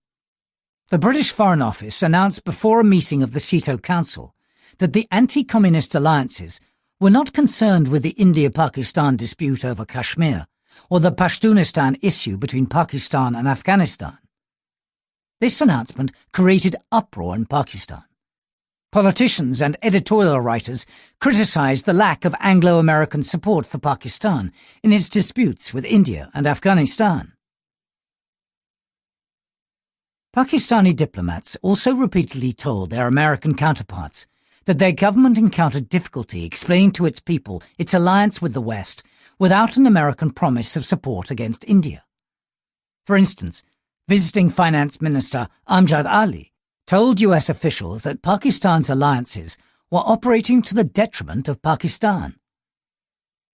The British Foreign Office announced before a meeting of the SEATO Council that the anti-communist alliances were not concerned with the India-Pakistan dispute over Kashmir or the Pashtunistan issue between Pakistan and Afghanistan. This announcement created uproar in Pakistan. Politicians and editorial writers criticized the lack of Anglo-American support for Pakistan in its disputes with India and Afghanistan. Pakistani diplomats also repeatedly told their American counterparts that their government encountered difficulty explaining to its people its alliance with the West without an American promise of support against India. For instance, visiting Finance Minister Amjad Ali told US officials that Pakistan's alliances were operating to the detriment of Pakistan.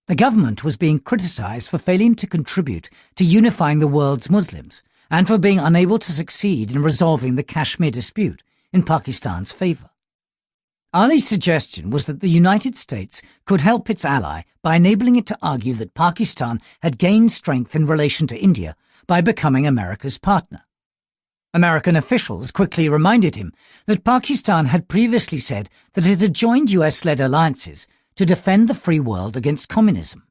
The government was being criticized for failing to contribute to unifying the world's Muslims and for being unable to succeed in resolving the Kashmir dispute in Pakistan's favor. Ali's suggestion was that the United States could help its ally by enabling it to argue that Pakistan had gained strength in relation to India by becoming America's partner. American officials quickly reminded him that Pakistan had previously said that it had joined US-led alliances to defend the free world against communism.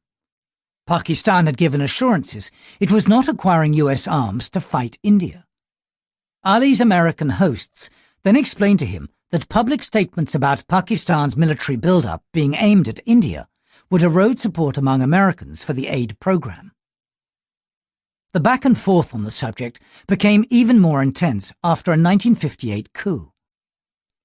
Pakistan had given assurances it was not acquiring US arms to fight India. Ali's American hosts then explained to him that public statements about Pakistan's military build-up being aimed at India would erode support among Americans for the aid program. The back and forth on the subject became even more intense after a 1958 coup.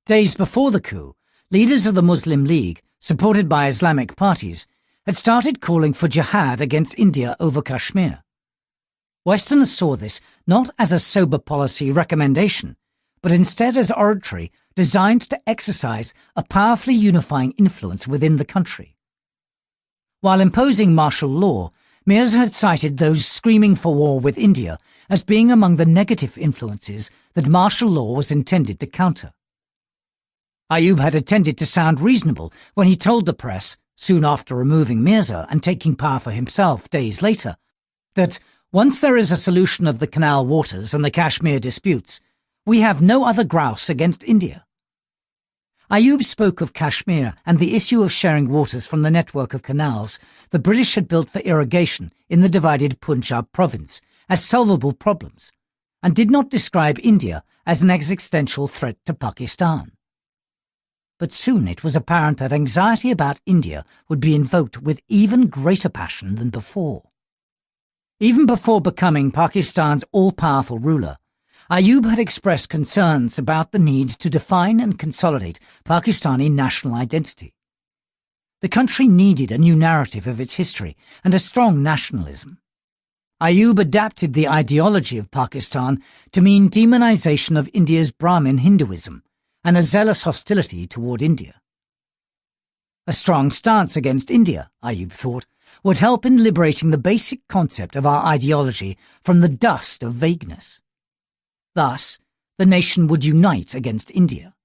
Days before the coup, leaders of the Muslim League, supported by Islamic parties, had started calling for jihad against India over Kashmir. Westerners saw this not as a sober policy recommendation, but instead as oratory designed to exercise a powerfully unifying influence within the country. While imposing martial law, Mirza had cited those screaming for war with India as being among the negative influences that martial law was intended to counter. Ayub had intended to sound reasonable when he told the press, soon after removing Mirza and taking power for himself days later, that once there is a solution of the canal waters and the Kashmir disputes, we have no other grouse against India. Ayub spoke of Kashmir and the issue of sharing waters from the network of canals the British had built for irrigation in the divided Punjab province as solvable problems, and did not describe India as an existential threat to Pakistan. But soon it was apparent that anxiety about India would be invoked with even greater passion than before. Even before becoming Pakistan's all-powerful ruler, Ayub had expressed concerns about the need to define and consolidate Pakistani national identity. The country needed a new narrative of its history and a strong nationalism. Ayub adapted the ideology of Pakistan to mean demonization of India's Brahmin Hinduism and a zealous hostility toward India. A strong stance against India, Ayub thought, would help in liberating the basic concept of our ideology from the dust of vagueness. Thus, the nation would unite against India.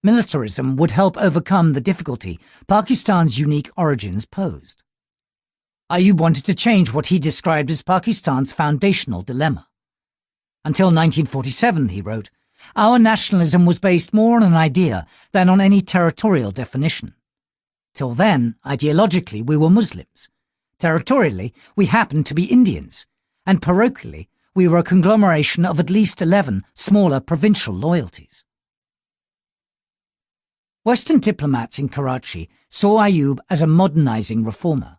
Militarism would help overcome the difficulty Pakistan's unique origins posed. Ayub wanted to change what he described as Pakistan's foundational dilemma. Until 1947, he wrote, our nationalism was based more on an idea than on any territorial definition. Till then, ideologically, we were Muslims. Territorially, we happened to be Indians. And parochially, we were a conglomeration of at least 11 smaller provincial loyalties. Western diplomats in Karachi saw Ayub as a modernizing reformer.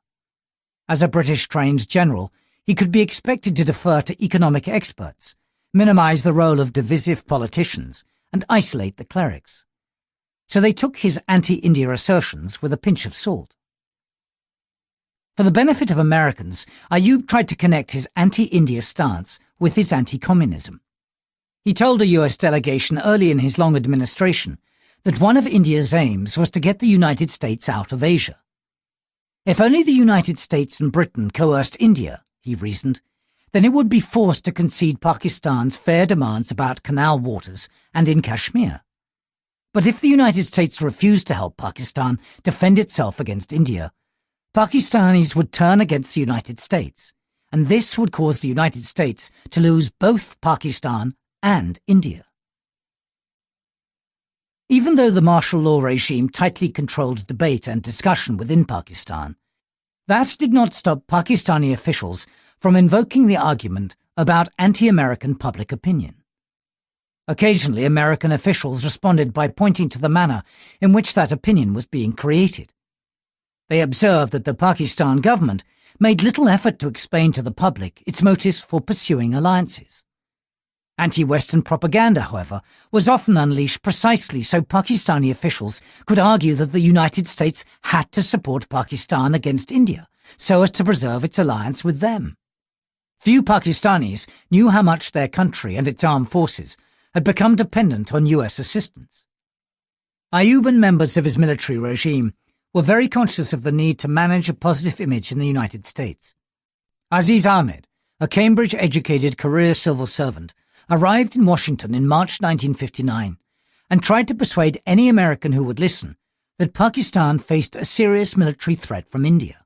As a British-trained general, he could be expected to defer to economic experts, minimize the role of divisive politicians, and isolate the clerics. So they took his anti-India assertions with a pinch of salt. For the benefit of Americans, Ayub tried to connect his anti-India stance with his anti-communism. He told a US delegation early in his long administration that one of India's aims was to get the United States out of Asia. If only the United States and Britain coerced India, he reasoned, then it would be forced to concede Pakistan's fair demands about canal waters and in Kashmir. But if the United States refused to help Pakistan defend itself against India, Pakistanis would turn against the United States, and this would cause the United States to lose both Pakistan and India. Even though the martial law regime tightly controlled debate and discussion within Pakistan, that did not stop Pakistani officials from invoking the argument about anti-American public opinion. Occasionally, American officials responded by pointing to the manner in which that opinion was being created. They observed that the Pakistan government made little effort to explain to the public its motives for pursuing alliances. Anti-Western propaganda, however, was often unleashed precisely so Pakistani officials could argue that the United States had to support Pakistan against India so as to preserve its alliance with them. Few Pakistanis knew how much their country and its armed forces had become dependent on US assistance. Ayub and members of his military regime were very conscious of the need to manage a positive image in the United States. Aziz Ahmed, a Cambridge-educated career civil servant, arrived in Washington in March 1959 and tried to persuade any American who would listen that Pakistan faced a serious military threat from India.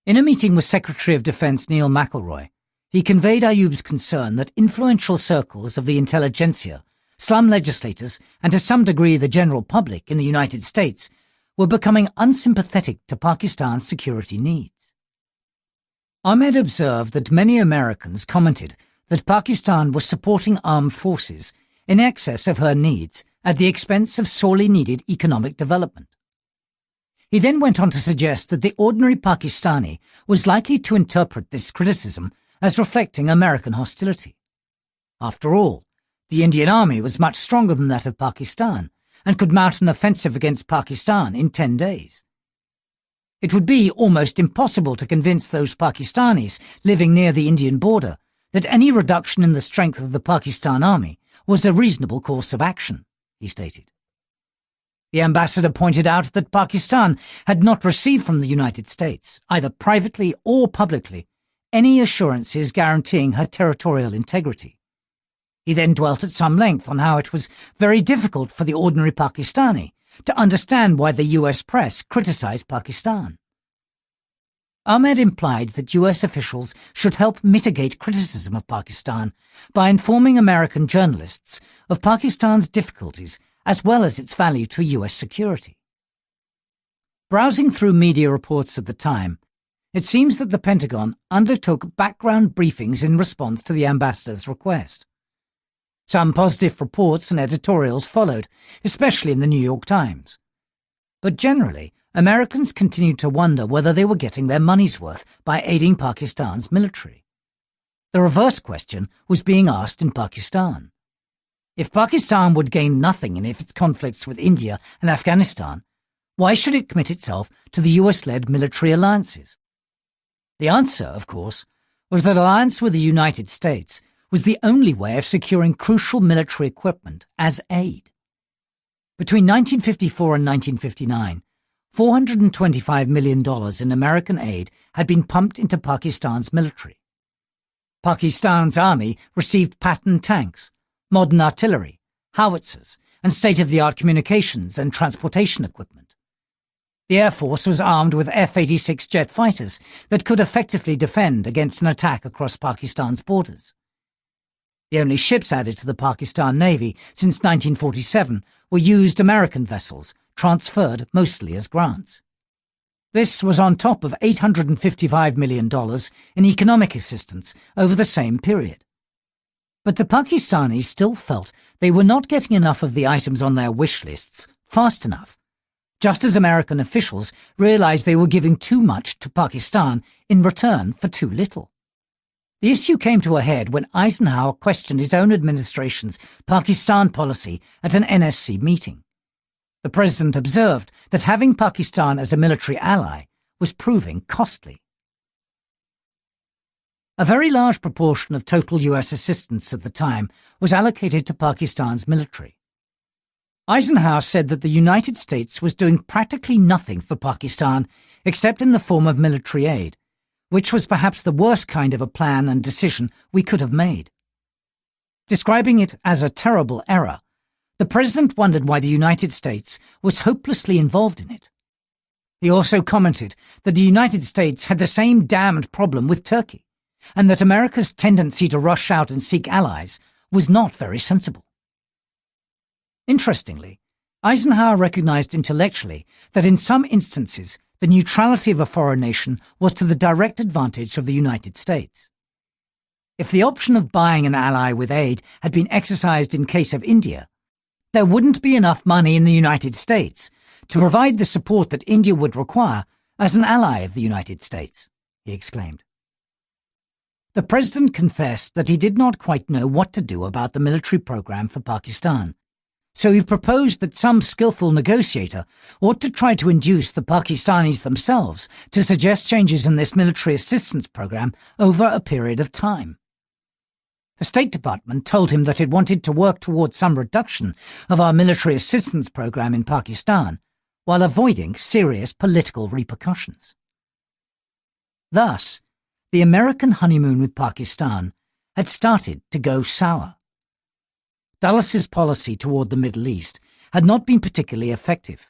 In a meeting with Secretary of Defense Neil McElroy, he conveyed Ayub's concern that influential circles of the intelligentsia, slum legislators, and to some degree the general public in the United States were becoming unsympathetic to Pakistan's security needs. Ahmed observed that many Americans commented that Pakistan was supporting armed forces in excess of her needs at the expense of sorely needed economic development. He then went on to suggest that the ordinary Pakistani was likely to interpret this criticism as reflecting American hostility. After all, the Indian army was much stronger than that of Pakistan and could mount an offensive against Pakistan in 10 days. It would be almost impossible to convince those Pakistanis living near the Indian border that any reduction in the strength of the Pakistan army was a reasonable course of action, he stated. The ambassador pointed out that Pakistan had not received from the United States, either privately or publicly, any assurances guaranteeing her territorial integrity. He then dwelt at some length on how it was very difficult for the ordinary Pakistani to understand why the US press criticized Pakistan. Ahmed implied that US officials should help mitigate criticism of Pakistan by informing American journalists of Pakistan's difficulties as well as its value to US security. Browsing through media reports at the time, it seems that the Pentagon undertook background briefings in response to the ambassador's request. Some positive reports and editorials followed, especially in the New York Times. But generally, Americans continued to wonder whether they were getting their money's worth by aiding Pakistan's military. The reverse question was being asked in Pakistan. If Pakistan would gain nothing in its conflicts with India and Afghanistan, why should it commit itself to the US-led military alliances? The answer, of course, was that alliance with the United States was the only way of securing crucial military equipment as aid. Between 1954 and 1959, $425 million in American aid had been pumped into Pakistan's military. Pakistan's army received patterned tanks, modern artillery, howitzers, and state-of-the-art communications and transportation equipment. The Air Force was armed with F-86 jet fighters that could effectively defend against an attack across Pakistan's borders. The only ships added to the Pakistan Navy since 1947 were used American vessels, transferred mostly as grants. This was on top of $855 million in economic assistance over the same period. But the Pakistanis still felt they were not getting enough of the items on their wish lists fast enough, just as American officials realized they were giving too much to Pakistan in return for too little. The issue came to a head when Eisenhower questioned his own administration's Pakistan policy at an NSC meeting. The president observed that having Pakistan as a military ally was proving costly. A very large proportion of total US assistance at the time was allocated to Pakistan's military. Eisenhower said that the United States was doing practically nothing for Pakistan except in the form of military aid, which was perhaps the worst kind of a plan and decision we could have made. Describing it as a terrible error, the president wondered why the United States was hopelessly involved in it. He also commented that the United States had the same damned problem with Turkey, and that America's tendency to rush out and seek allies was not very sensible. Interestingly, Eisenhower recognized intellectually that in some instances the neutrality of a foreign nation was to the direct advantage of the United States. If the option of buying an ally with aid had been exercised in case of India, there wouldn't be enough money in the United States to provide the support that India would require as an ally of the United States, he exclaimed. The president confessed that he did not quite know what to do about the military program for Pakistan, so he proposed that some skillful negotiator ought to try to induce the Pakistanis themselves to suggest changes in this military assistance program over a period of time. The State Department told him that it wanted to work towards some reduction of our military assistance program in Pakistan, while avoiding serious political repercussions. Thus, the American honeymoon with Pakistan had started to go sour. Dulles' policy toward the Middle East had not been particularly effective.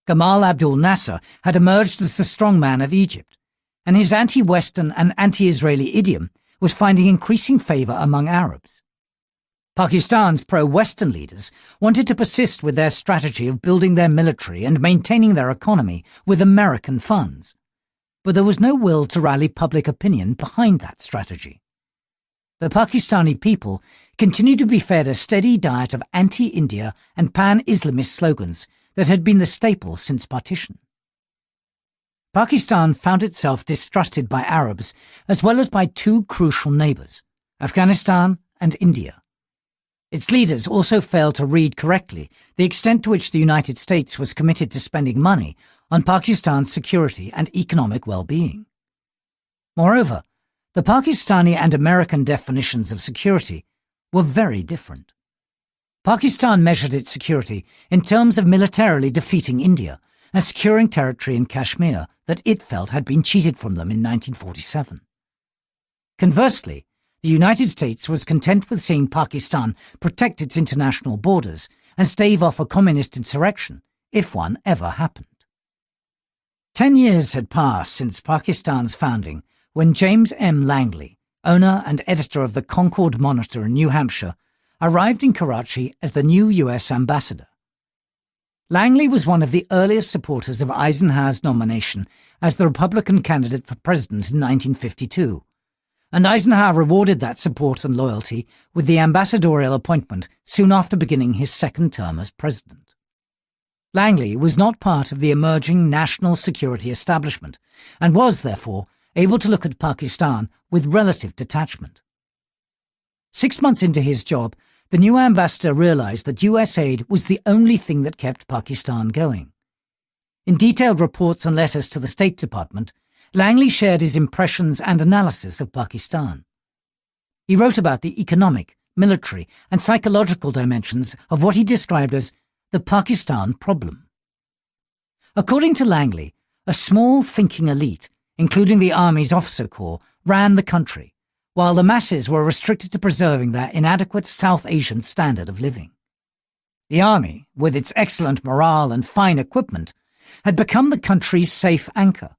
Gamal Abdel Nasser had emerged as the strongman of Egypt, and his anti-Western and anti-Israeli idiom was finding increasing favor among Arabs. Pakistan's pro-Western leaders wanted to persist with their strategy of building their military and maintaining their economy with American funds, but there was no will to rally public opinion behind that strategy. The Pakistani people continued to be fed a steady diet of anti-India and pan-Islamist slogans that had been the staple since partition. Pakistan found itself distrusted by Arabs as well as by two crucial neighbors, Afghanistan and India. Its leaders also failed to read correctly the extent to which the United States was committed to spending money on Pakistan's security and economic well-being. Moreover, the Pakistani and American definitions of security were very different. Pakistan measured its security in terms of militarily defeating India and securing territory in Kashmir that it felt had been cheated from them in 1947. Conversely, the United States was content with seeing Pakistan protect its international borders and stave off a communist insurrection, if one ever happened. 10 years had passed since Pakistan's founding when James M. Langley, owner and editor of the Concord Monitor in New Hampshire, arrived in Karachi as the new U.S. ambassador. Langley was one of the earliest supporters of Eisenhower's nomination as the Republican candidate for president in 1952, and Eisenhower rewarded that support and loyalty with the ambassadorial appointment soon after beginning his second term as president. Langley was not part of the emerging national security establishment and was, therefore, able to look at Pakistan with relative detachment. 6 months into his job, the new ambassador realized that US aid was the only thing that kept Pakistan going. In detailed reports and letters to the State Department, Langley shared his impressions and analysis of Pakistan. He wrote about the economic, military, and psychological dimensions of what he described as the Pakistan problem. According to Langley, a small thinking elite, including the Army's officer corps, ran the country, while the masses were restricted to preserving their inadequate South Asian standard of living. The Army, with its excellent morale and fine equipment, had become the country's safe anchor,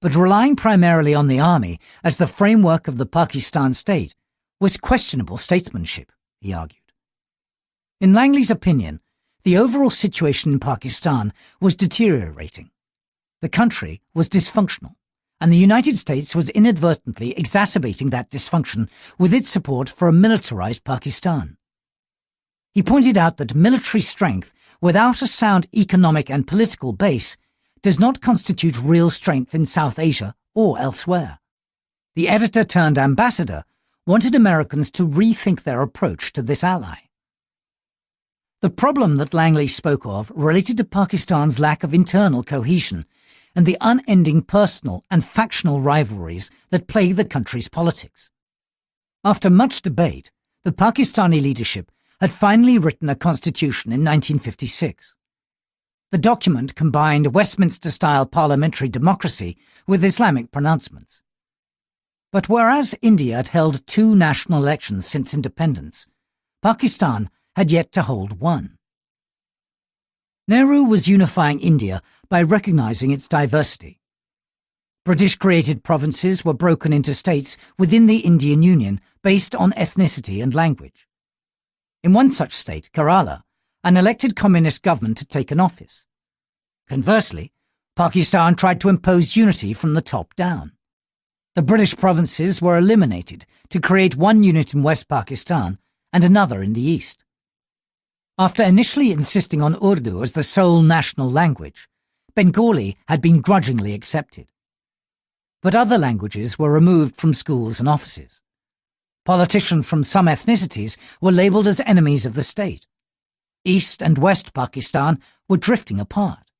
but relying primarily on the Army as the framework of the Pakistan state was questionable statesmanship, he argued. In Langley's opinion, the overall situation in Pakistan was deteriorating. The country was dysfunctional, and the United States was inadvertently exacerbating that dysfunction with its support for a militarized Pakistan. He pointed out that military strength without a sound economic and political base does not constitute real strength in South Asia or elsewhere. The editor-turned-ambassador wanted Americans to rethink their approach to this ally. The problem that Langley spoke of related to Pakistan's lack of internal cohesion and the unending personal and factional rivalries that plague the country's politics. After much debate, the Pakistani leadership had finally written a constitution in 1956. The document combined Westminster-style parliamentary democracy with Islamic pronouncements. But whereas India had held 2 national elections since independence, Pakistan had yet to hold one. Nehru was unifying India by recognizing its diversity. British-created provinces were broken into states within the Indian Union based on ethnicity and language. In one such state, Kerala, an elected communist government had taken office. Conversely, Pakistan tried to impose unity from the top down. The British provinces were eliminated to create one unit in West Pakistan and another in the east. After initially insisting on Urdu as the sole national language, Bengali had been grudgingly accepted. But other languages were removed from schools and offices. Politicians from some ethnicities were labelled as enemies of the state. East and West Pakistan were drifting apart.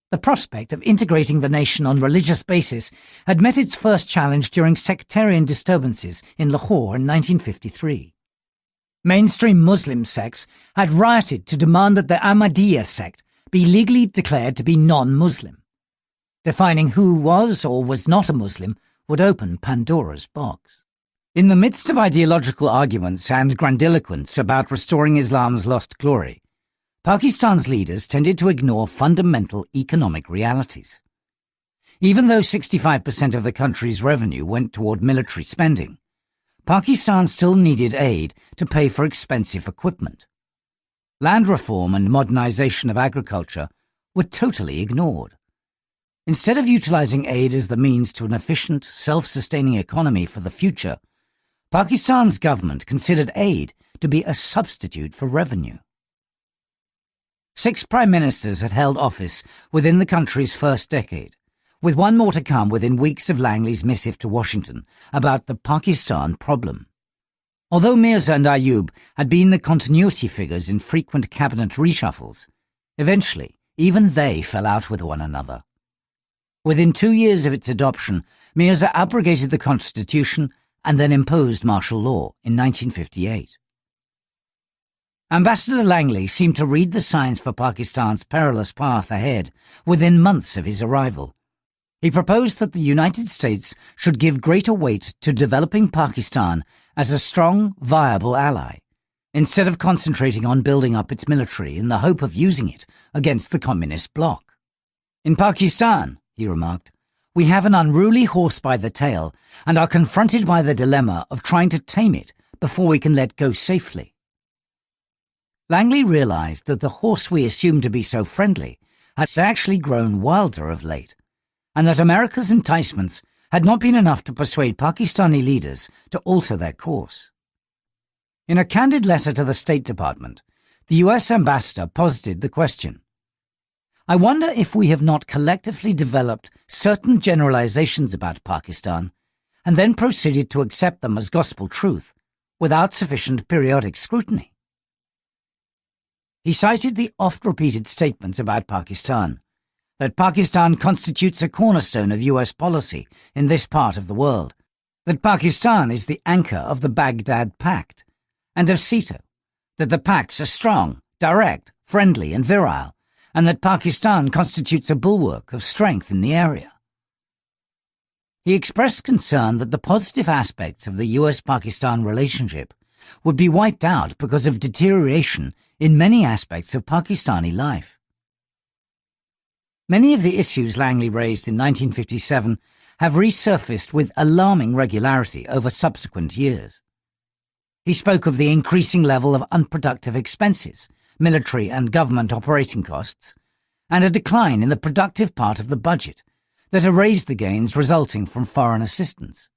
The prospect of integrating the nation on religious basis had met its first challenge during sectarian disturbances in Lahore in 1953. Mainstream Muslim sects had rioted to demand that the Ahmadiyya sect be legally declared to be non-Muslim. Defining who was or was not a Muslim would open Pandora's box. In the midst of ideological arguments and grandiloquence about restoring Islam's lost glory, Pakistan's leaders tended to ignore fundamental economic realities. Even though 65% of the country's revenue went toward military spending, Pakistan still needed aid to pay for expensive equipment. Land reform and modernization of agriculture were totally ignored. Instead of utilizing aid as the means to an efficient, self-sustaining economy for the future, Pakistan's government considered aid to be a substitute for revenue. 6 prime ministers had held office within the country's first decade, with one more to come within weeks of Langley's missive to Washington about the Pakistan problem. Although Mirza and Ayub had been the continuity figures in frequent cabinet reshuffles, eventually even they fell out with one another. Within 2 years of its adoption, Mirza abrogated the constitution and then imposed martial law in 1958. Ambassador Langley seemed to read the signs for Pakistan's perilous path ahead within months of his arrival. He proposed that the United States should give greater weight to developing Pakistan as a strong, viable ally, instead of concentrating on building up its military in the hope of using it against the communist bloc. In Pakistan, he remarked, we have an unruly horse by the tail and are confronted by the dilemma of trying to tame it before we can let go safely. Langley realized that the horse we assumed to be so friendly had actually grown wilder of late, and that America's enticements had not been enough to persuade Pakistani leaders to alter their course. In a candid letter to the State Department, the US ambassador posited the question: "I wonder if we have not collectively developed certain generalizations about Pakistan and then proceeded to accept them as gospel truth without sufficient periodic scrutiny." He cited the oft-repeated statements about Pakistan, that Pakistan constitutes a cornerstone of US policy in this part of the world, that Pakistan is the anchor of the Baghdad Pact, and of SEATO, that the pacts are strong, direct, friendly and virile, and that Pakistan constitutes a bulwark of strength in the area. He expressed concern that the positive aspects of the US-Pakistan relationship would be wiped out because of deterioration in many aspects of Pakistani life. Many of the issues Langley raised in 1957 have resurfaced with alarming regularity over subsequent years. He spoke of the increasing level of unproductive expenses, military and government operating costs, and a decline in the productive part of the budget that erased the gains resulting from foreign assistance.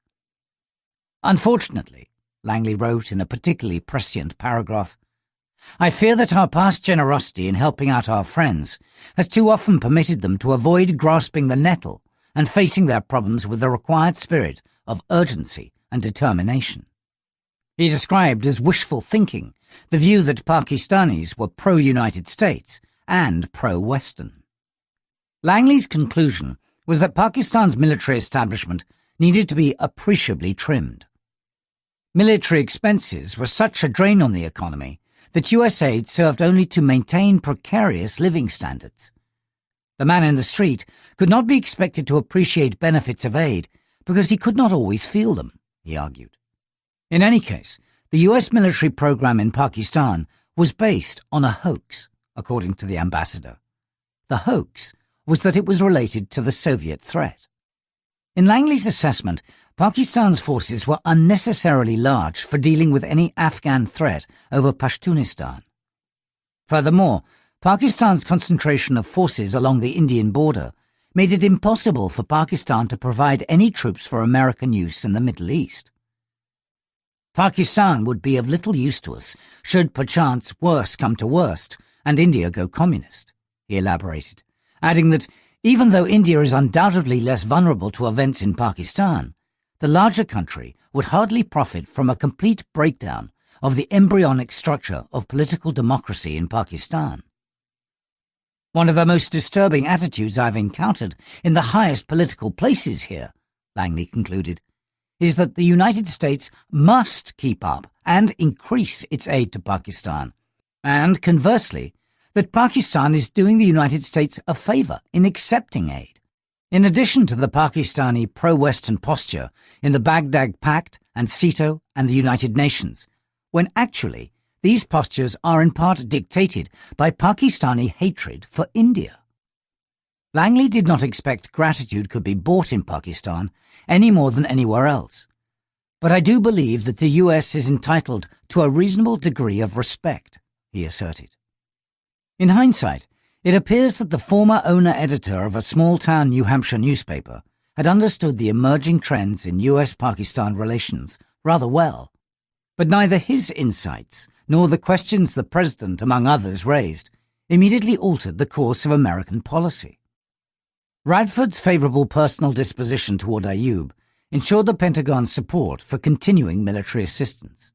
"Unfortunately," Langley wrote in a particularly prescient paragraph, "I fear that our past generosity in helping out our friends has too often permitted them to avoid grasping the nettle and facing their problems with the required spirit of urgency and determination." He described as wishful thinking the view that Pakistanis were pro-United States and pro-Western. Langley's conclusion was that Pakistan's military establishment needed to be appreciably trimmed. Military expenses were such a drain on the economy that US aid served only to maintain precarious living standards. The man in the street could not be expected to appreciate benefits of aid because he could not always feel them, he argued. In any case, the US military program in Pakistan was based on a hoax, according to the ambassador. The hoax was that it was related to the Soviet threat. In Langley's assessment, Pakistan's forces were unnecessarily large for dealing with any Afghan threat over Pashtunistan. Furthermore, Pakistan's concentration of forces along the Indian border made it impossible for Pakistan to provide any troops for American use in the Middle East. "Pakistan would be of little use to us should perchance worse come to worst and India go communist," he elaborated, adding that even though India is undoubtedly less vulnerable to events in Pakistan, the larger country would hardly profit from a complete breakdown of the embryonic structure of political democracy in Pakistan. "One of the most disturbing attitudes I've encountered in the highest political places here," Langley concluded, "is that the United States must keep up and increase its aid to Pakistan, and conversely, that Pakistan is doing the United States a favor in accepting aid. In addition to the Pakistani pro-Western posture in the Baghdad Pact and SEATO and the United Nations, when actually these postures are in part dictated by Pakistani hatred for India." Langley did not expect gratitude could be bought in Pakistan any more than anywhere else, but I do believe that the US is entitled to a reasonable degree of respect, he asserted. In hindsight, it appears that the former owner-editor of a small-town New Hampshire newspaper had understood the emerging trends in US-Pakistan relations rather well, but neither his insights nor the questions the president, among others, raised immediately altered the course of American policy. Radford's favorable personal disposition toward Ayub ensured the Pentagon's support for continuing military assistance.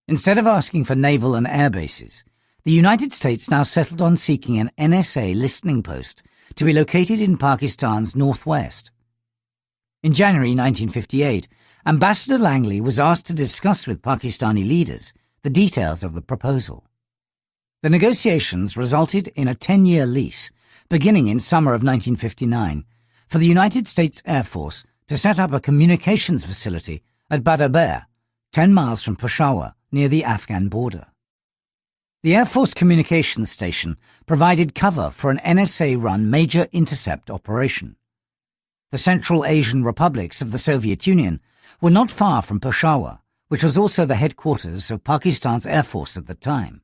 Instead of asking for naval and air bases, the United States now settled on seeking an NSA listening post to be located in Pakistan's northwest. In January 1958, Ambassador Langley was asked to discuss with Pakistani leaders the details of the proposal. The negotiations resulted in a 10-year lease, beginning in summer of 1959, for the United States Air Force to set up a communications facility at Badaber, 10 miles from Peshawar, near the Afghan border. The Air Force communications station provided cover for an NSA-run major intercept operation. The Central Asian republics of the Soviet Union were not far from Peshawar, which was also the headquarters of Pakistan's Air Force at the time.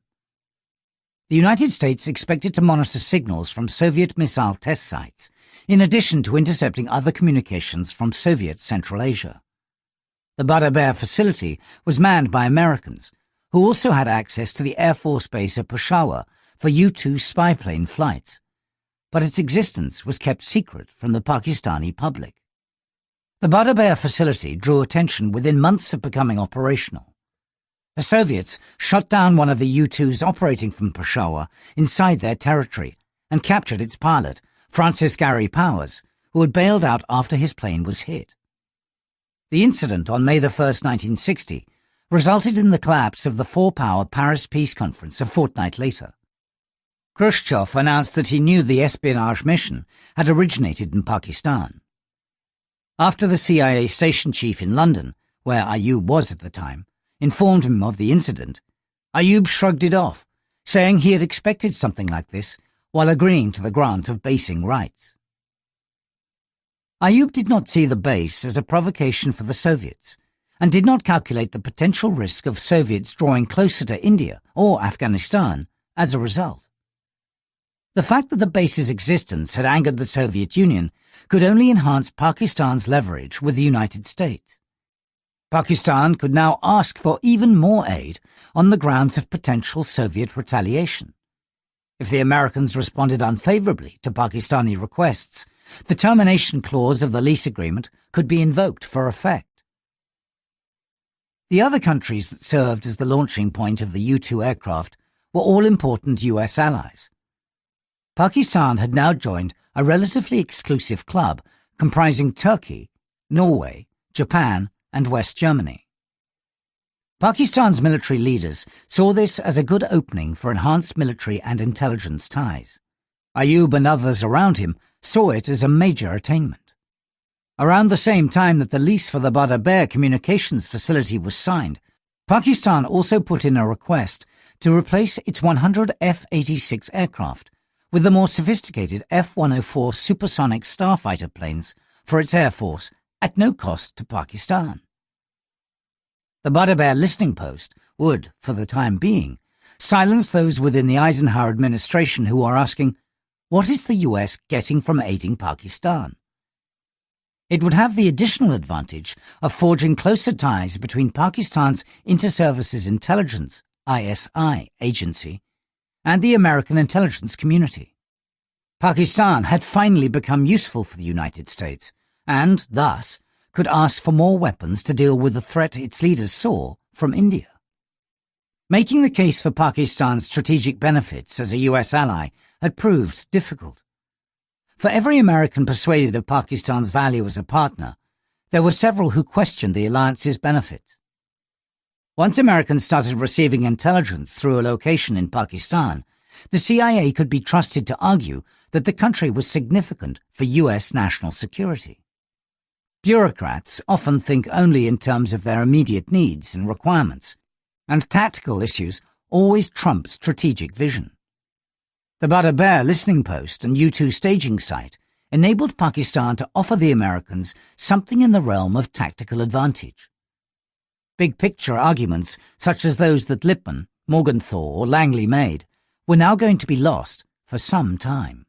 The United States expected to monitor signals from Soviet missile test sites, in addition to intercepting other communications from Soviet Central Asia. The Butter Bear facility was manned by Americans, who also had access to the Air Force Base at Peshawar for U-2 spy plane flights, but its existence was kept secret from the Pakistani public. The Butter Bear facility drew attention within months of becoming operational. The Soviets shot down one of the U-2s operating from Peshawar inside their territory and captured its pilot, Francis Gary Powers, who had bailed out after his plane was hit. The incident on May 1, 1960, resulted in the collapse of the four-power Paris Peace Conference a fortnight later. Khrushchev announced that he knew the espionage mission had originated in Pakistan. After the CIA station chief in London, where Ayub was at the time, informed him of the incident, Ayub shrugged it off, saying he had expected something like this while agreeing to the grant of basing rights. Ayub did not see the base as a provocation for the Soviets and did not calculate the potential risk of Soviets drawing closer to India or Afghanistan as a result. The fact that the base's existence had angered the Soviet Union could only enhance Pakistan's leverage with the United States. Pakistan could now ask for even more aid on the grounds of potential Soviet retaliation. If the Americans responded unfavorably to Pakistani requests, the termination clause of the lease agreement could be invoked for effect. The other countries that served as the launching point of the U-2 aircraft were all important US allies. Pakistan had now joined a relatively exclusive club comprising Turkey, Norway, Japan, and West Germany. Pakistan's military leaders saw this as a good opening for enhanced military and intelligence ties. Ayub and others around him saw it as a major attainment. Around the same time that the lease for the Butter Bear communications facility was signed, Pakistan also put in a request to replace its 100 F-86 aircraft with the more sophisticated F-104 supersonic starfighter planes for its air force at no cost to Pakistan. The Butter Bear listening post would, for the time being, silence those within the Eisenhower administration who are asking, what is the US getting from aiding Pakistan? It would have the additional advantage of forging closer ties between Pakistan's Inter-Services Intelligence (ISI) agency and the American intelligence community. Pakistan had finally become useful for the United States and, thus, could ask for more weapons to deal with the threat its leaders saw from India. Making the case for Pakistan's strategic benefits as a US ally had proved difficult. For every American persuaded of Pakistan's value as a partner, there were several who questioned the alliance's benefits. Once Americans started receiving intelligence through a location in Pakistan, the CIA could be trusted to argue that the country was significant for US national security. Bureaucrats often think only in terms of their immediate needs and requirements, and tactical issues always trump strategic vision. The Butter Bear listening post and U-2 staging site enabled Pakistan to offer the Americans something in the realm of tactical advantage. Big-picture arguments, such as those that Lippmann, Morgenthau or Langley made, were now going to be lost for some time.